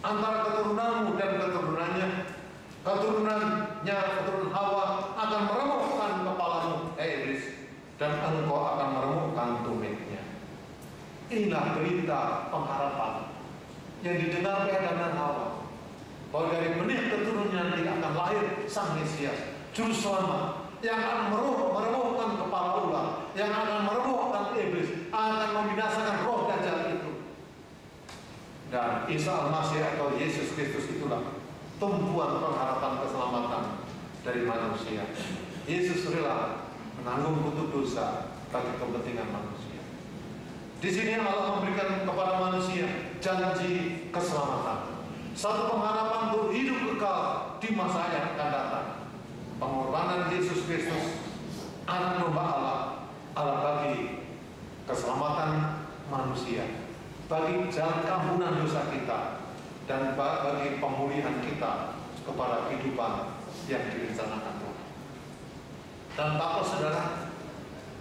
antara keturunanmu dan keturunannya. Keturunan Hawa akan meremukkan kepalamu, iblis, dan engkau akan meremukkan tumitnya. Inilah berita pengharapan yang didengar oleh Adam dan Hawa, bahwa dari benih keturunannya nanti akan lahir Sang Mesias, Juru Selamat, yang akan meremukkan kepala ular, yang akan meremukkan iblis, akan membinasakan roh dajjal itu. Dan Isa Al-Masih atau Yesus Kristus itulah tumpuan pengharapan keselamatan dari manusia. Yesus rela menanggung kutuk dosa bagi kepentingan manusia. Di sini Allah memberikan kepada manusia janji keselamatan, satu pengharapan untuk hidup kekal di masa yang akan datang. Pengorbanan Yesus Kristus, anak domba Allah bagi keselamatan manusia, bagi jalan kampunan dosa kita, dan bagi pemulihan kita kepada kehidupan yang direncanakan Tuhan. Dan Bapak Saudara,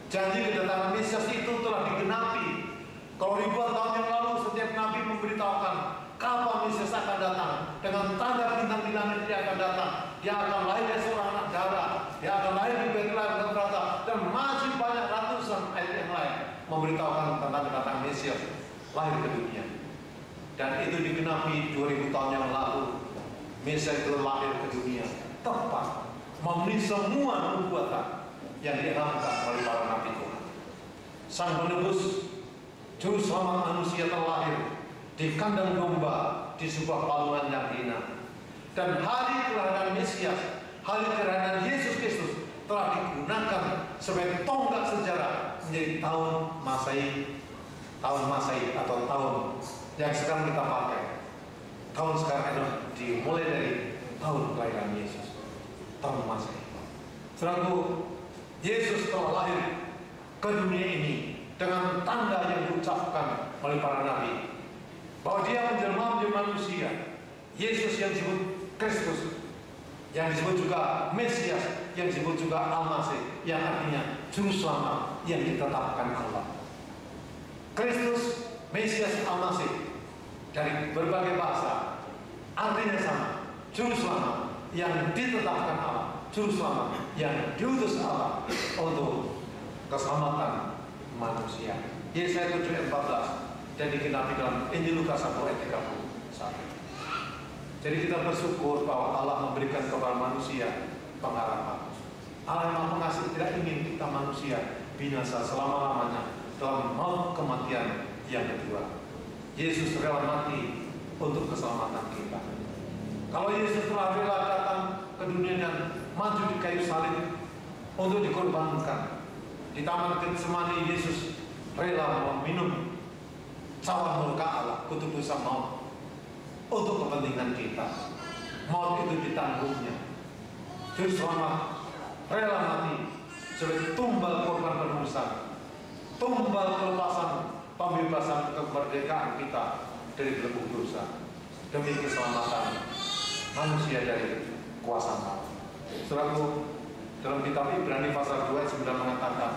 janji kedatangan Mesias itu telah digenapi. Kalau ribuan tahun yang lalu setiap nabi memberitahukan kapan Mesias akan datang, dengan tanda bintang di langit dia akan datang, dia akan lahir dari seorang anak darah, dia akan lahir di Betlehem Efrata, dan masih banyak ratusan ayat yang lain memberitahukan tentang kedatangan Mesias lahir ke dunia. Dan itu digenapi 2000 tahun yang lalu. Mesias itu lahir ke dunia tepat memenuhi semua nubuatan yang diilhamkan oleh para nabi Tuhan. Sang Penebus, Juru Selamat manusia terlahir di kandang domba di sebuah palungan yang hina. Dan hari kelahiran Mesias, hari kelahiran Yesus Kristus telah digunakan sebagai tonggak sejarah menjadi tahun Masehi tahun Masehi atau tahun yang sekarang kita pakai. Tahun sekarang adalah dimulai dari tahun kelahiran Yesus, tahun Masehi. Saudaraku, Yesus telah lahir ke dunia ini dengan tanda yang diucapkan oleh para nabi bahwa dia menjelma menjadi manusia. Yesus yang disebut Kristus, yang disebut juga Mesias, yang disebut juga Al-Masih, yang artinya Juru Selamat yang ditetapkan Allah. Kristus, Mesias, Al-Masih dari berbagai bahasa artinya sama, Juru Selamat yang ditetapkan Allah, Juru Selamat yang diutus Allah untuk keselamatan manusia. Yesaya 7:14 dan dikenapi dalam Injil Lukas 1:31. Jadi kita bersyukur bahwa Allah memberikan kepada manusia pengharapan. Allah yang Maha Pengasih tidak ingin kita manusia binasa selama-lamanya dalam maut kematian yang kedua. Yesus rela mati untuk keselamatan kita. Kalau Yesus telah rela datang ke dunia dan maju di kayu salib untuk dikorbankan, di Taman Getsemani Yesus rela meminum cawan murka Allah, kutuk dosa maut untuk kepentingan kita. Maut itu ditanggungnya. Juru Selamat rela mati sebagai tumbal korban penebusan, tumbal pelepasan, pembebasan kemerdekaan kita dari belenggu dosa demi keselamatan manusia dari kuasa maut. Saudaraku, dalam kitab Ibrani pasal 2 ayat 9 mengatakan,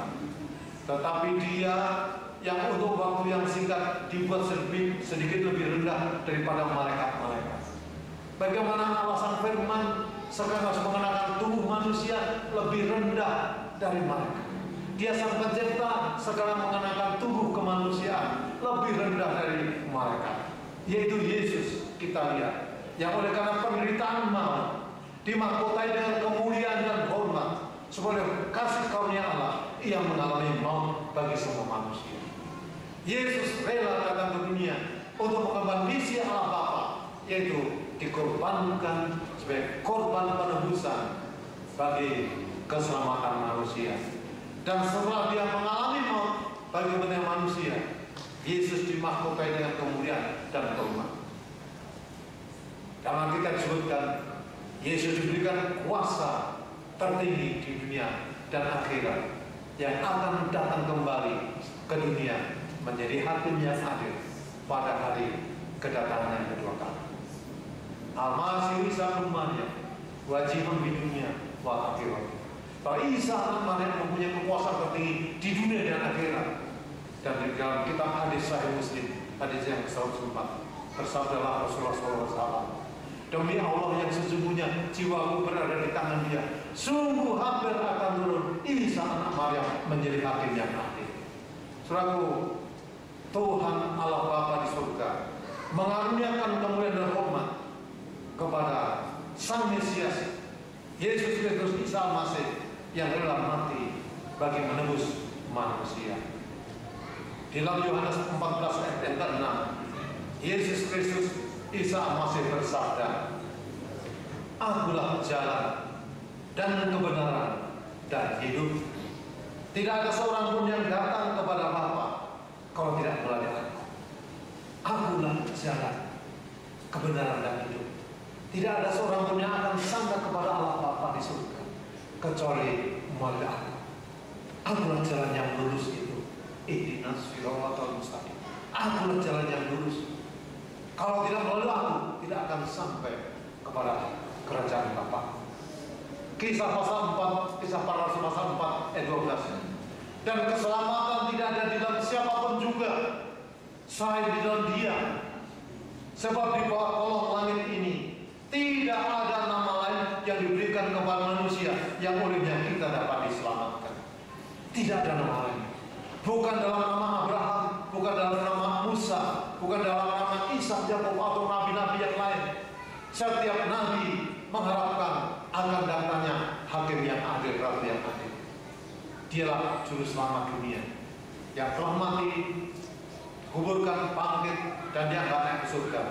tetapi dia yang untuk waktu yang singkat dibuat sedikit lebih rendah daripada malaikat-malaikat. Bagaimana alasan firman sekarang harus mengenakan tubuh manusia lebih rendah dari malaikat? Dia sang pencipta sekarang mengenakan tubuh kemanusiaan lebih rendah dari malaikat, yaitu Yesus. Kita lihat yang oleh karena penderitaan maut dimahkotai dengan kemuliaan dan hormat sebagai kasih karunia Allah, ia mengalami maut bagi semua manusia. Yesus rela datang ke dunia untuk mengemban misi Allah Bapa, yaitu dikorbankan sebagai korban penebusan bagi keselamatan manusia. Dan setelah dia mengalami maut bagi kepentingan manusia, Yesus dimahkotai dengan kemuliaan dan hormat. Dalam kita disebutkan Yesus diberikan kuasa tertinggi di dunia dan akhirat, yang akan datang kembali ke dunia menjadi hakim yang adil pada hari kedatangan yang kedua kali. Al-Masih Isa bin Maryam wajiban di dunia wal akhirat. Bahwa Isa anak Maryam mempunyai kekuasaan tertinggi di dunia dan akhirat. Dan di dalam kitab hadis Sahih Muslim, hadis yang ke-104, bersabdalah Rasulullah SAW, demi Allah yang sesungguhnya jiwaku berada di tangan Dia, sungguh hampir akan turun Isa anak Maryam menjadi hakim yang adil. Saudaraku, Tuhan Allah Bapa di surga mengaruniakan kemuliaan dan hormat kepada Sang Mesias Yesus Kristus Isa Al-Masih yang rela mati bagi menebus manusia. Di dalam Yohanes 14 ayat yang ke-6, Yesus Kristus Isa Al-Masih bersabda, Akulah jalan dan kebenaran dan hidup. Tidak ada seorang pun yang datang kepada Bapa kalau tidak melalui Aku. Akulah jalan, kebenaran dan hidup. Tidak ada seorang pun yang akan sampai kepada Allah Bapa di surga kecuali melalui Aku. Akulah jalan yang lurus itu. Ihdinas siratal mustaqim. Akulah jalan yang lurus. Kalau tidak melalui Aku, tidak akan sampai kepada kerajaan Bapa. Kisah pasal 4, kisah para rasul pasal 4 ayat 12. Dan keselamatan tidak ada di dalam siapapun juga selain di dalam Dia. Sebab di bawah kolong langit ini tidak ada nama lain yang diberikan kepada manusia yang olehnya kita dapat diselamatkan. Tidak ada nama lain. Bukan dalam nama Abraham, bukan dalam nama Musa, bukan dalam nama Ishak, Yakub atau nabi-nabi yang lain. Setiap nabi mengharapkan akan datangnya hakim yang adil, raja yang adil. Dialah juru selamat dunia yang telah mati, kuburkan, bangkit, dan diangkat naik ke surga,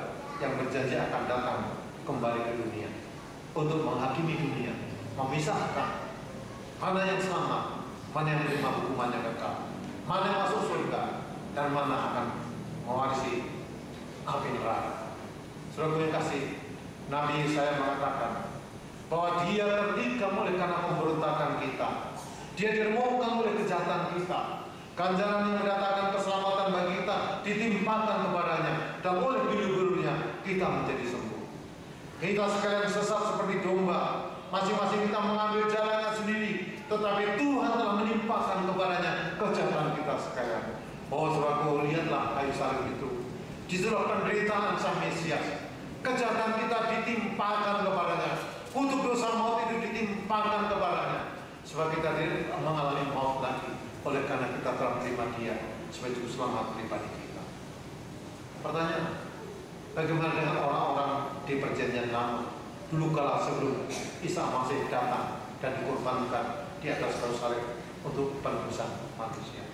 yang berjanji akan datang kembali ke dunia untuk menghakimi dunia, memisahkan mana yang selamat, mana yang menerima hukuman yang kekal, mana yang masuk surga, dan mana akan mewarisi api neraka. Saudara yang kasih, Nabi Yesaya mengatakan bahwa Dia tertikam oleh karena pemberontakan kita, Dia diremukkan oleh kejahatan kita. Ganjaran yang mendatangkan keselamatan bagi kita ditimpakan kepadanya, dan oleh bulu-bulunya kita menjadi sembuh. Kita sekalian sesat seperti domba, masing-masing kita mengambil jalannya sendiri, tetapi Tuhan telah menimpakan kepadanya kejahatan kita sekalian. Oh saudaraku, lihatlah kayu salib itu, disitulah penderitaan Sang Mesias. Kejahatan kita ditimpakan kepadanya, untuk dosa maut itu ditimpakan kepadanya, sebab kita tidak mengalami maut lagi, oleh karena kita telah menerima Dia sebagai juru selamat pribadi kita. Pertanyaan, bagaimana dengan orang-orang di perjanjian lama? Dulu kala sebelum Isa Masih datang dan dikorbankan di atas kayu salib untuk penebusan manusia.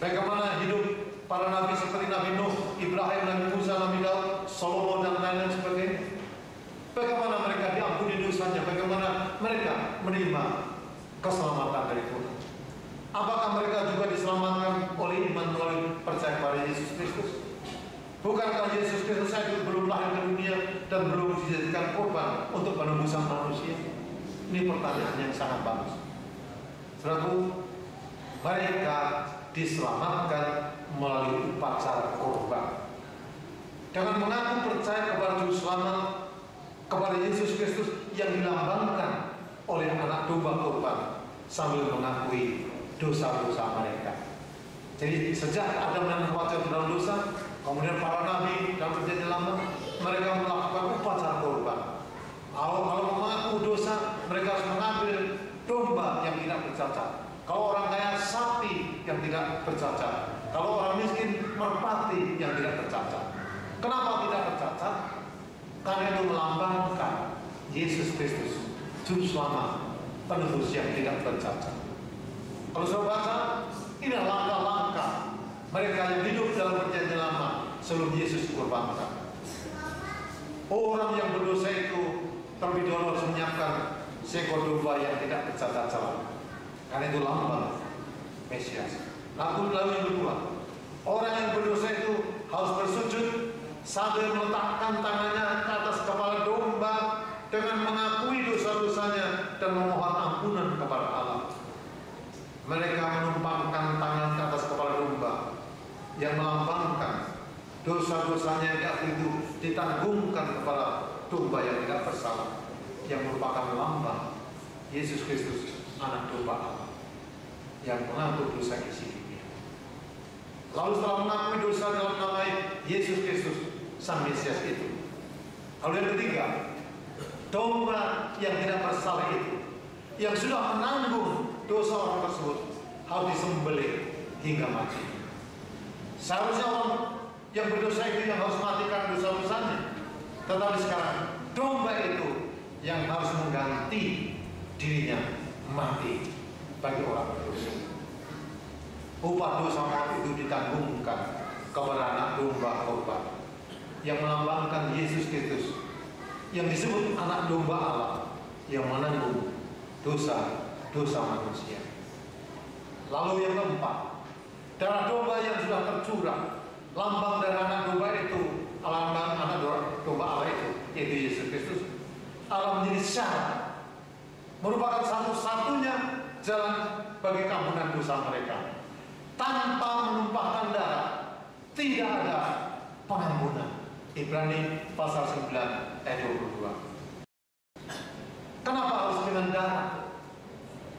Bagaimana hidup para nabi seperti Nabi Nuh, Ibrahim, Nabi Musa, Nabi Daud, Salomo, dan lain-lain sebagainya? Bagaimana mereka diampuni dosanya? Bagaimana mereka menerima keselamatan dari Tuhan? Apakah mereka juga diselamatkan oleh iman melalui percaya pada Yesus Kristus? Bukankah Yesus Kristus itu belum lahir ke dunia dan belum dijadikan korban untuk penebusan manusia? Ini pertanyaan yang sangat bagus. Saudaraku, mereka diselamatkan melalui upacara korban. Dengan mengaku percaya kepada Juru Selamat, kepada Yesus Kristus yang dilambangkan oleh anak domba korban, sambil mengakui dosa-dosa mereka. Jadi sejak Adam dan Hawa jatuh dalam dosa, kemudian para nabi dalam perjanjian lama mereka melakukan upacara korban. Kalau mengaku dosa, mereka harus mengambil domba yang tidak bercacat. Kalau orang kaya, sapi yang tidak bercacat. Kalau orang miskin, merpati yang tidak bercacat. Kenapa tidak bercacat? Karena itu melambangkan Yesus Kristus, Juru Selamat, penebus yang tidak bercacat. Kalau saya baca, ini langkah-langkah mereka yang hidup dalam perjanjian lama sebelum Yesus dikorbankan. Orang yang berdosa itu terlebih dahulu harus menyiapkan seekor domba yang tidak bercacat celah, karena itu lambang Mesias. Lalu yang kedua, orang yang berdosa itu harus bersujud sambil meletakkan tangannya ke atas kepala domba dengan mengakui dosa-dosanya dan memohon ampunan kepada Allah. Mereka menumpangkan tangan ke atas kepala domba yang melambangkan dosa-dosanya yang itu ditanggungkan kepada domba yang tidak bersalah, yang merupakan lambang Yesus Kristus, anak domba Allah, yang mengaku dosa isi dunia. Lalu setelah mengakui dosa dalam nama Yesus Kristus, Sang Mesias itu, lalu yang ketiga, domba yang tidak bersalah itu, yang sudah menanggung dosa orang tersebut, harus disembelih hingga mati. Seharusnya orang yang berdosa itu yang harus matikan dosa-dosanya, tetapi sekarang domba itu yang harus mengganti dirinya mati bagi orang berdosa. Upah dosa maut itu ditanggungkan kepada anak domba korban yang melambangkan Yesus Kristus, yang disebut anak domba Allah yang menanggung dosa manusia. Lalu yang keempat, darah domba yang sudah tercurah, lambang dari anak domba itu, lambang anak domba Allah itu, yaitu Yesus Kristus, Allah menjadi syarat, merupakan satu-satunya jalan bagi kampunan dosa mereka. Tanpa menumpahkan darah, tidak ada pengampunan. Ibrani pasal 9 ayat 22. Kenapa harus dengan darah?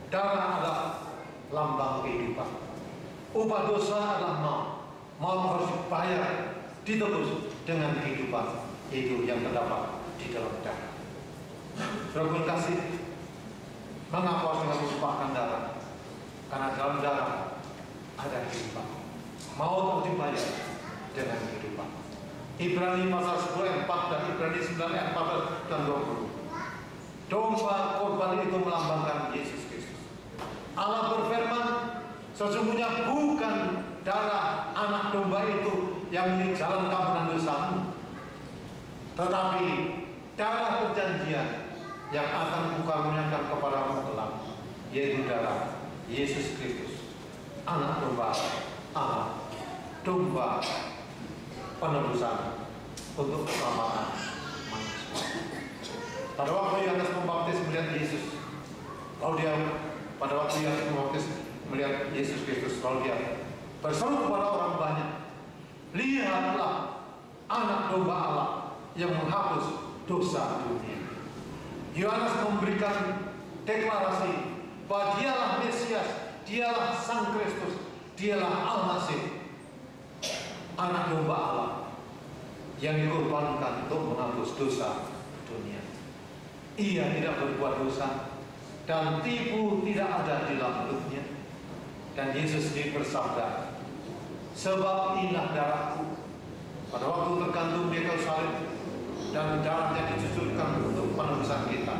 Darah adalah lambang kehidupan. Upah dosa adalah maut. Maut harus dibayar, ditebus dengan kehidupan, yaitu yang terdapat di dalam darah. Saudara kasih, mengapa harus dengan menumpahkan darah? Karena dalam darah ada kehidupan. Maut harus dibayar dengan kehidupan. Ibrani pasal 10 ayat 4 dan Ibrani 9 ayat 14 dan 20. Domba korban itu melambangkan Yesus Kristus. Allah berfirman, sesungguhnya bukan darah anak domba itu yang menjadi jalan kampunan dosamu, tetapi darah perjanjian yang akan kukaruniakan kepadamu kelak, yaitu darah Yesus Kristus, anak domba Allah domba penebusan untuk keselamatan manusia. Pada waktu Yohanes Pembaptis melihat Yesus, lalu dia pada waktu Yohanes Pembaptis melihat Yesus Kristus, lalu dia berseru kepada orang banyak, lihatlah anak domba Allah yang menghapus dosa dunia. Yohanes memberikan deklarasi bahwa dialah Mesias, dialah Sang Kristus, dialah Al-Masih, anak domba Allah yang dikorbankan untuk menghapus dosa dunia. Ia tidak berbuat dosa dan tipu tidak ada di dalam mulutnya. Dan Yesus sendiri bersabda, sebab inilah darahku. Pada waktu tergantung di kayu salib dan darahnya dicucurkan untuk penebusan kita,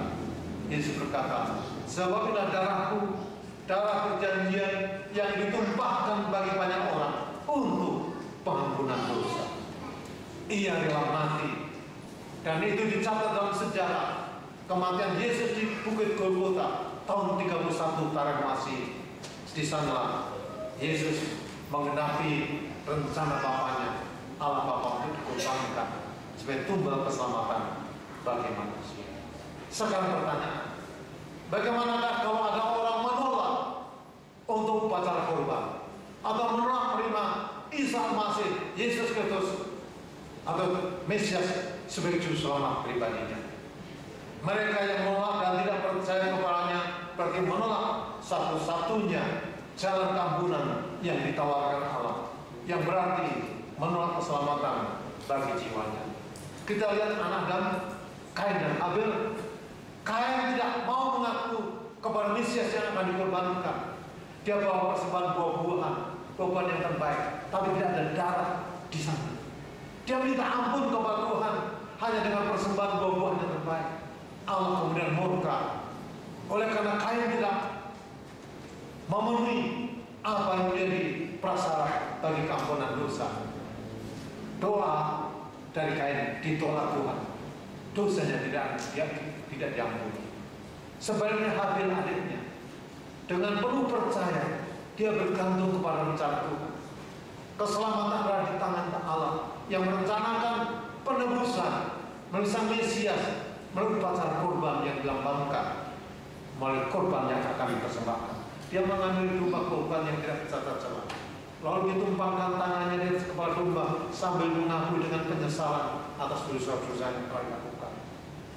Yesus berkata, sebab inilah darahku, darah perjanjian yang ditumpahkan bagi banyak orang untuk pengampunan dosa. Ia rela mati, dan itu dicatat dalam sejarah kematian Yesus di Bukit Golgota tahun 31 Tarikh Masih. Di sanalah Yesus menggenapi rencana Bapaknya, Allah Bapa, untuk dikorbankan sebagai tumbal keselamatan bagi manusia. Sekarang pertanyaan, bagaimanakah kalau ada orang menolak untuk upacara korban atau menolak menerima Isa Al-Masih, Yesus Kristus atau Mesias sebagai juru selamat pribadinya? Mereka yang menolak dan tidak percaya kepadanya berarti menolak satu-satunya jalan keampunan yang ditawarkan Allah, yang berarti menolak keselamatan bagi jiwanya. Kita lihat anak Adam, Kain dan Abel. Kain tidak mau mengaku kepada Mesias yang akan dikorbankan. Dia bawa persembahan buah-buahan, korban yang terbaik, tapi tidak ada darah di sana. Dia minta ampun kepada Tuhan hanya dengan persembahan buah-buahan yang terbaik. Allah kemudian murka oleh karena Kain tidak memenuhi apa yang menjadi prasyarat bagi keampunan dosa. Doa dari Kain ditolak Tuhan, dosanya tidak diampuni. Sebaliknya Habil adiknya dengan penuh percaya dia bergantung kepada rencana Tuhan. Keselamatan berada di tangan Allah yang merencanakan penebusan melalui Sang Mesias, melalui upacara korban yang dilambangkan melalui korban yang akan dipersembahkan. Dia mengambil domba korban yang tidak tercatat celah, lalu ditumpangkan tangannya di atas kepala domba sambil mengakui dengan penyesalan atas dosa-dosa yang telah dilakukan.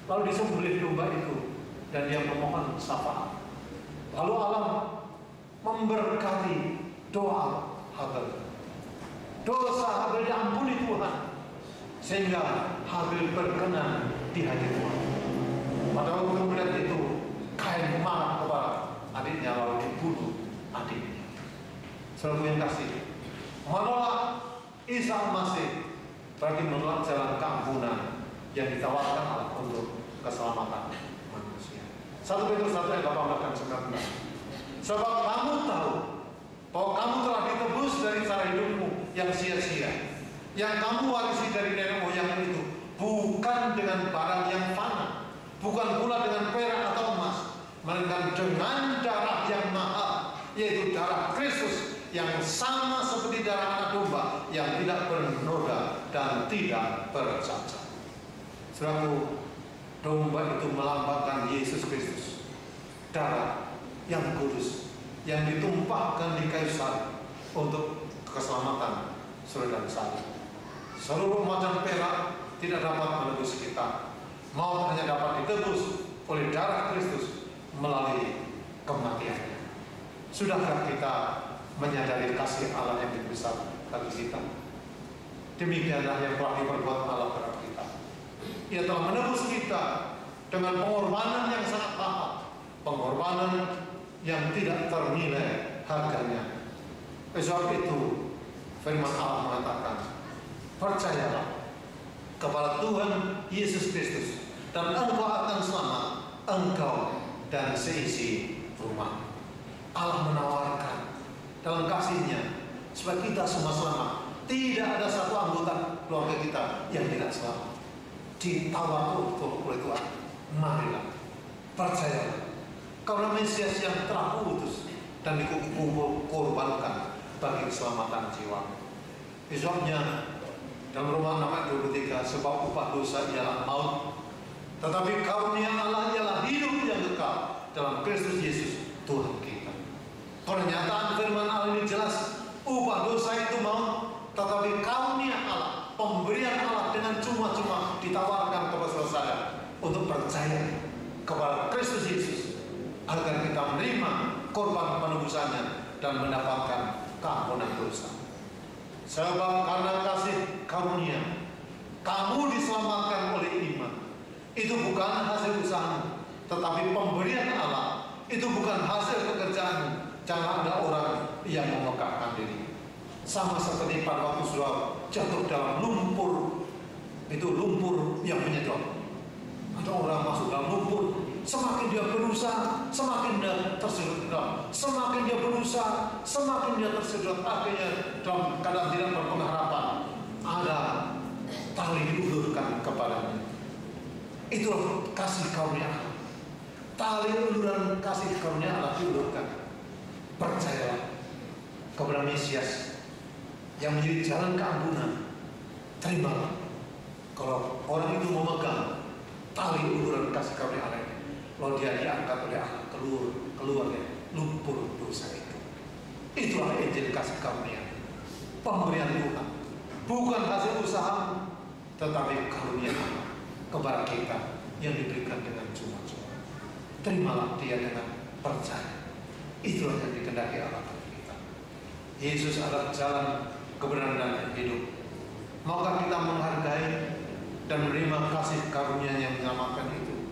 Lalu disembelih domba itu dan dia memohon syafaat. Lalu Allah memberkati doa Habil. Dosa Habil diampuni Tuhan sehingga Habil berkenan di hati Tuhan. Pada waktu melihat itu, Kain marah kepada adiknya lalu dibunuh adiknya. Saudara yang kasih, menolak Isa Al-Masih berarti menolak jalan keampunan yang ditawarkan Allah untuk keselamatan manusia. 1 Petrus 1 ayat 18 dan 19. Sebab kamu tahu bahwa kamu telah ditebus dari cara hidupmu yang sia-sia, yang kamu warisi dari nenek moyang itu, bukan dengan barang yang fana, bukan pula dengan perak atau emas, melainkan dengan darah yang mahal, yaitu darah Kristus yang sama seperti darah anak domba yang tidak bernoda dan tidak bercacat. Saudaraku, domba itu melambangkan Yesus Kristus, darah yang kudus yang ditumpahkan di kayu salib untuk keselamatan saudara dan saya. Seluruh macam perak tidak dapat menebus kita. Maut hanya dapat ditebus oleh darah Kristus melalui kematiannya. Sudahkah kita menyadari kasih Allah yang besar bagi kita? Demikianlah yang telah diperbuat Allah kepada kita. Ia telah menebus kita dengan pengorbanan yang sangat mahal, pengorbanan yang tidak ternilai harganya. Sebab itu firman Allah mengatakan, percayalah kepada Tuhan Yesus Kristus dan engkau akan selamat, engkau dan seisi rumah. Allah menawarkan dalam kasih-Nya supaya kita semua selamat. Tidak ada satu anggota keluarga kita yang tidak selamat. Ditawar oleh Tuhan. Marilah, percayalah, karena Mesias yang telah diutus dan dikorbankan bagi keselamatan jiwa. Esoknya dalam Roma 6:23, sebab upah dosa ialah maut, tetapi karunia Allah ialah hidup yang kekal dalam Kristus Yesus Tuhan kita. Pernyataan firman Allah ini jelas, upah dosa itu maut, tetapi karunia Allah, pemberian Allah dengan cuma-cuma ditawarkan kepada saudara untuk percaya kepada Kristus Yesus agar kita menerima korban penebusannya dan mendapatkan keampunan dosa. Sebab karena kasih karunia kamu diselamatkan oleh iman. Itu bukan hasil usahamu, tetapi pemberian Allah. Itu bukan hasil pekerjaanmu. Jangan ada orang yang memegahkan diri. Sama seperti pada waktu saudara jatuh dalam lumpur, itu lumpur yang menyedot. Ada orang masuk dalam lumpur, semakin dia berusaha, semakin dia tersedot. Semakin dia berusaha, semakin dia tersedot. Akhirnya dalam keadaan tidak berpengharapan, ada tali diulurkan kepadanya. Itulah kasih karunia Allah. Tali uluran kasih karunia Allah diulurkan. Percayalah kepada Mesias yang menjadi jalan keampunan. Terimalah. Kalau orang itu memegang tali uluran kasih karunia Allah, lalu dia diangkat oleh Allah keluar dari lumpur dosa itu. Itulah Injil kasih karunia, pemberian Tuhan, bukan hasil usaha, tetapi karunia Allah kepada kita yang diberikan dengan cuma-cuma. Terimalah dia dengan percaya. Itulah yang dikehendaki Allah bagi kita. Yesus adalah jalan, kebenaran dan hidup. Maka kita menghargai dan menerima kasih karunia yang menyelamatkan itu.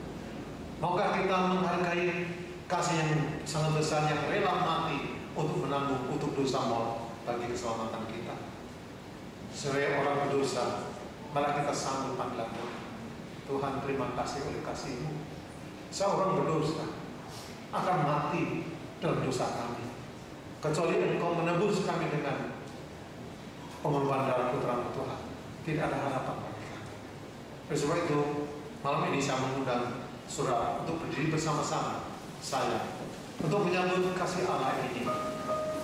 Maka kita menghargai kasih yang sangat besar yang rela mati untuk menanggung kutuk dosa maut bagi keselamatan kita. Sebagai orang berdosa, malah kita sanggup panggilan Tuhan, terima kasih oleh kasih-Mu. Seorang berdosa akan mati dalam dosa kami, kecuali Engkau menebus kami dengan pengorbanan darah Putra Tuhan. Tidak ada harapan bagi kami. Oleh sebab itu, malam ini saya mengundang saudara untuk berdiri bersama-sama saya untuk menyambut kasih Allah ini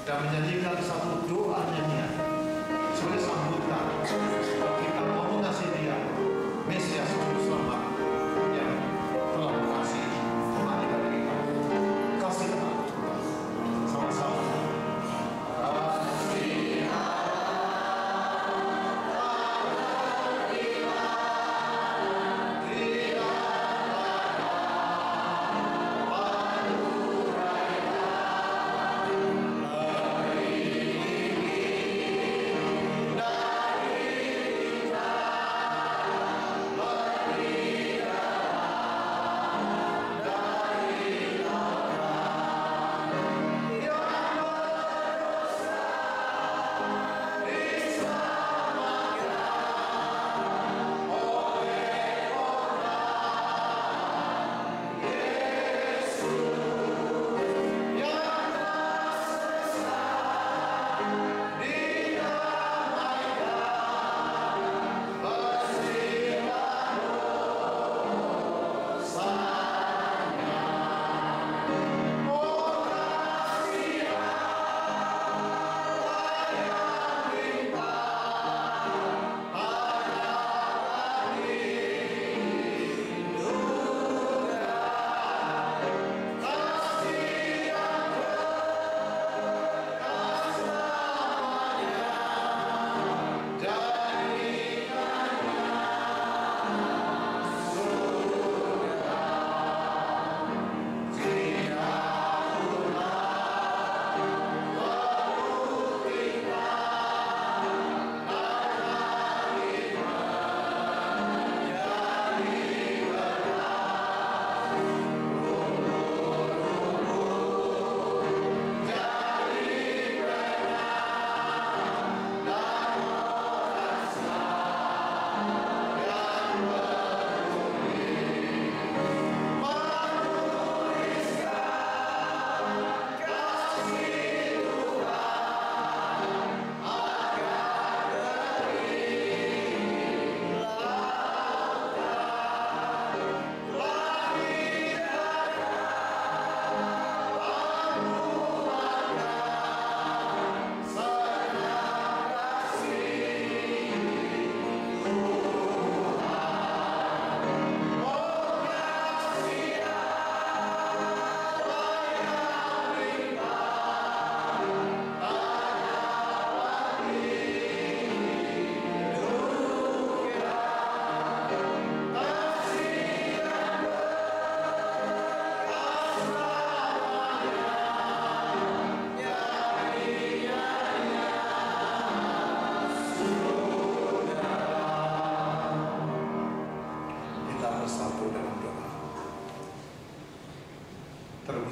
dan menyanyikan satu doa nyanyian sebagai sambutan kita mau mengasihi Dia, Mesias Juru Selamat yang telah mengasihi umat dari kita. Kasih Allah sama-sama. Dari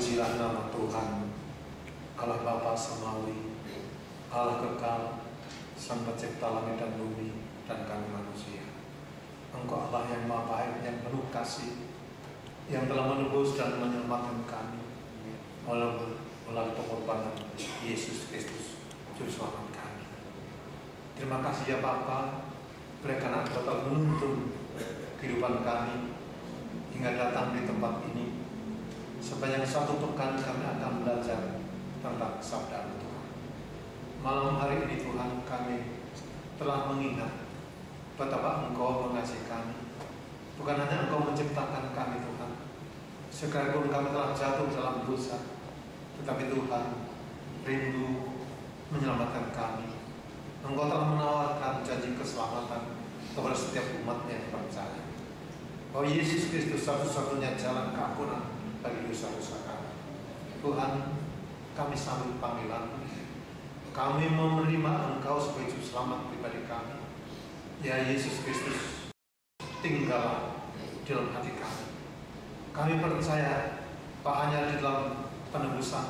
Terpujilah nama Tuhan, Allah Bapa Samawi, Allah kekal, Sang Pencipta langit dan bumi dan kami manusia. Engkau Allah yang Maha Baik, yang penuh kasih, yang telah menebus dan menyelamatkan kami melalui pengorbanan Yesus Kristus, Juru Selamat kami. Terima kasih ya Bapa, oleh karena Engkau telah menuntun kehidupan kami hingga datang di tempat ini. Sepanjang 1 pekan kami akan belajar tentang sabda Tuhan. Malam hari ini Tuhan, kami telah mengingat betapa Engkau mengasihi kami. Bukan hanya Engkau menciptakan kami Tuhan, sekalipun kami telah jatuh dalam dosa, tetapi Tuhan rindu menyelamatkan kami. Engkau telah menawarkan janji keselamatan kepada setiap umat-Nya yang percaya. Oh Yesus Kristus satu-satunya jalan keampunan bagi dosa-dosa kami. Tuhan, kami sambut panggilan. Kami menerima Engkau sebagai Juru Selamat pribadi kami. Ya Yesus Kristus, tinggallah di dalam hati kami. Kami percaya bahwa hanya di dalam penebusan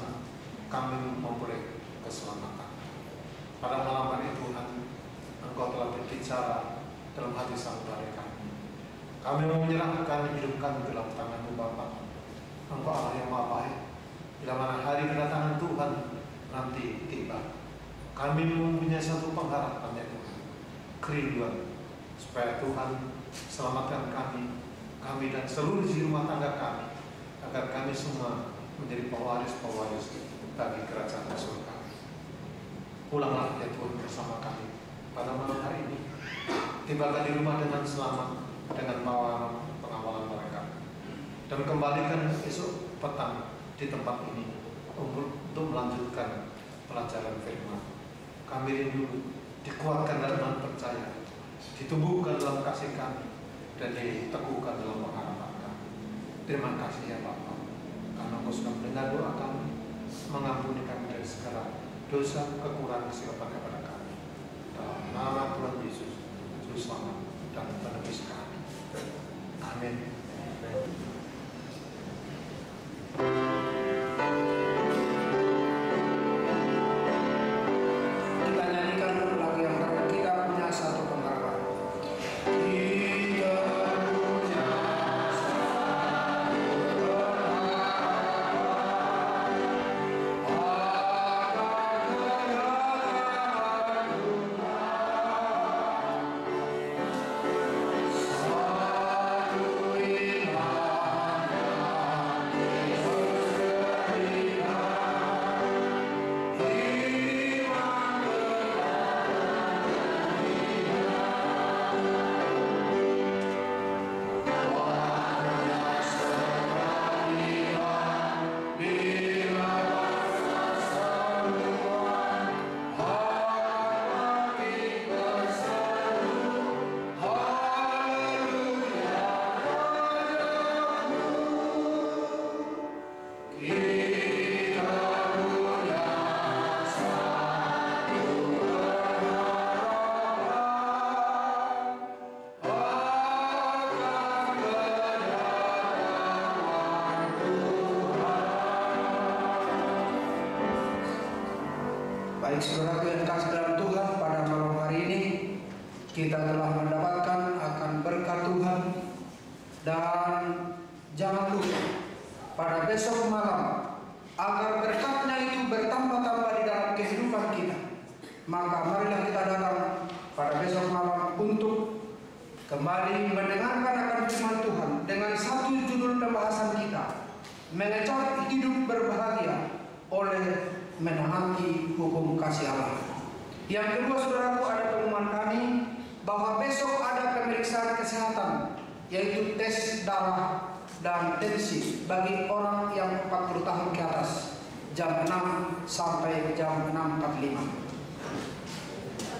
kami memperoleh keselamatan. Pada malam hari Tuhan, Engkau telah berbicara dalam hati saudara kami. Kami mau menyerahkan hidup kami dalam tangan-Mu Bapa. Engkau Allah yang Maha Baik. Bila mana hari kedatangan Tuhan nanti tiba, kami mempunyai satu pengharapan ya Tuhan, kerinduan supaya Tuhan selamatkan kami dan seluruh isi rumah tangga kami, agar kami semua menjadi pewaris-pewaris bagi kerajaan surga. Pulanglah ya Tuhan bersama kami pada malam hari ini. Tibakan di rumah dengan selamat, dengan pengawalan mereka, dan kembalikan esok petang di tempat ini untuk melanjutkan pelajaran firman. Kami rindu dikuatkan dalam iman percaya, ditumbuhkan dalam kasih kami, dan diteguhkan dalam pengharapan kami. Terima kasih ya Bapa, karena Engkau sudah mendengar doa kami, mengampuni kami dari segala dosa, kekurangan, kesilapan kepada kami. Dalam nama Tuhan Yesus, Juru Selamat dan Penebus kami. Amin. Kita nyanyikan lagu yang terakhir, kita punya satu pengharapan. Baik saudara yang kasih dalam Tuhan, pada malam hari ini kita telah mendapatkan akan berkat Tuhan, dan jangan lupa pada besok malam agar berkatnya itu bertambah-tambah di dalam kehidupan kita, maka marilah kita datang pada besok malam untuk kembali mendengarkan akan firman Tuhan dengan satu judul pembahasan kita, mengecap hidup berbahagia oleh menaati hukum kasih Allah. Yang kedua saudaraku, ada pengumuman kami bahwa besok ada pemeriksaan kesehatan, yaitu tes darah dan tensi bagi orang yang 40 tahun ke atas, jam 6 sampai jam 6.45.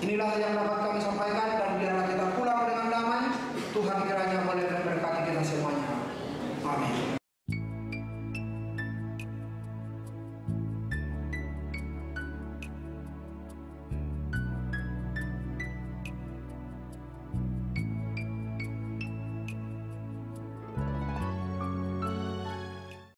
Inilah yang dapat kami sampaikan, dan biarlah kita pulang dengan damai. Tuhan kiranya boleh memberkati kita semuanya. Amin.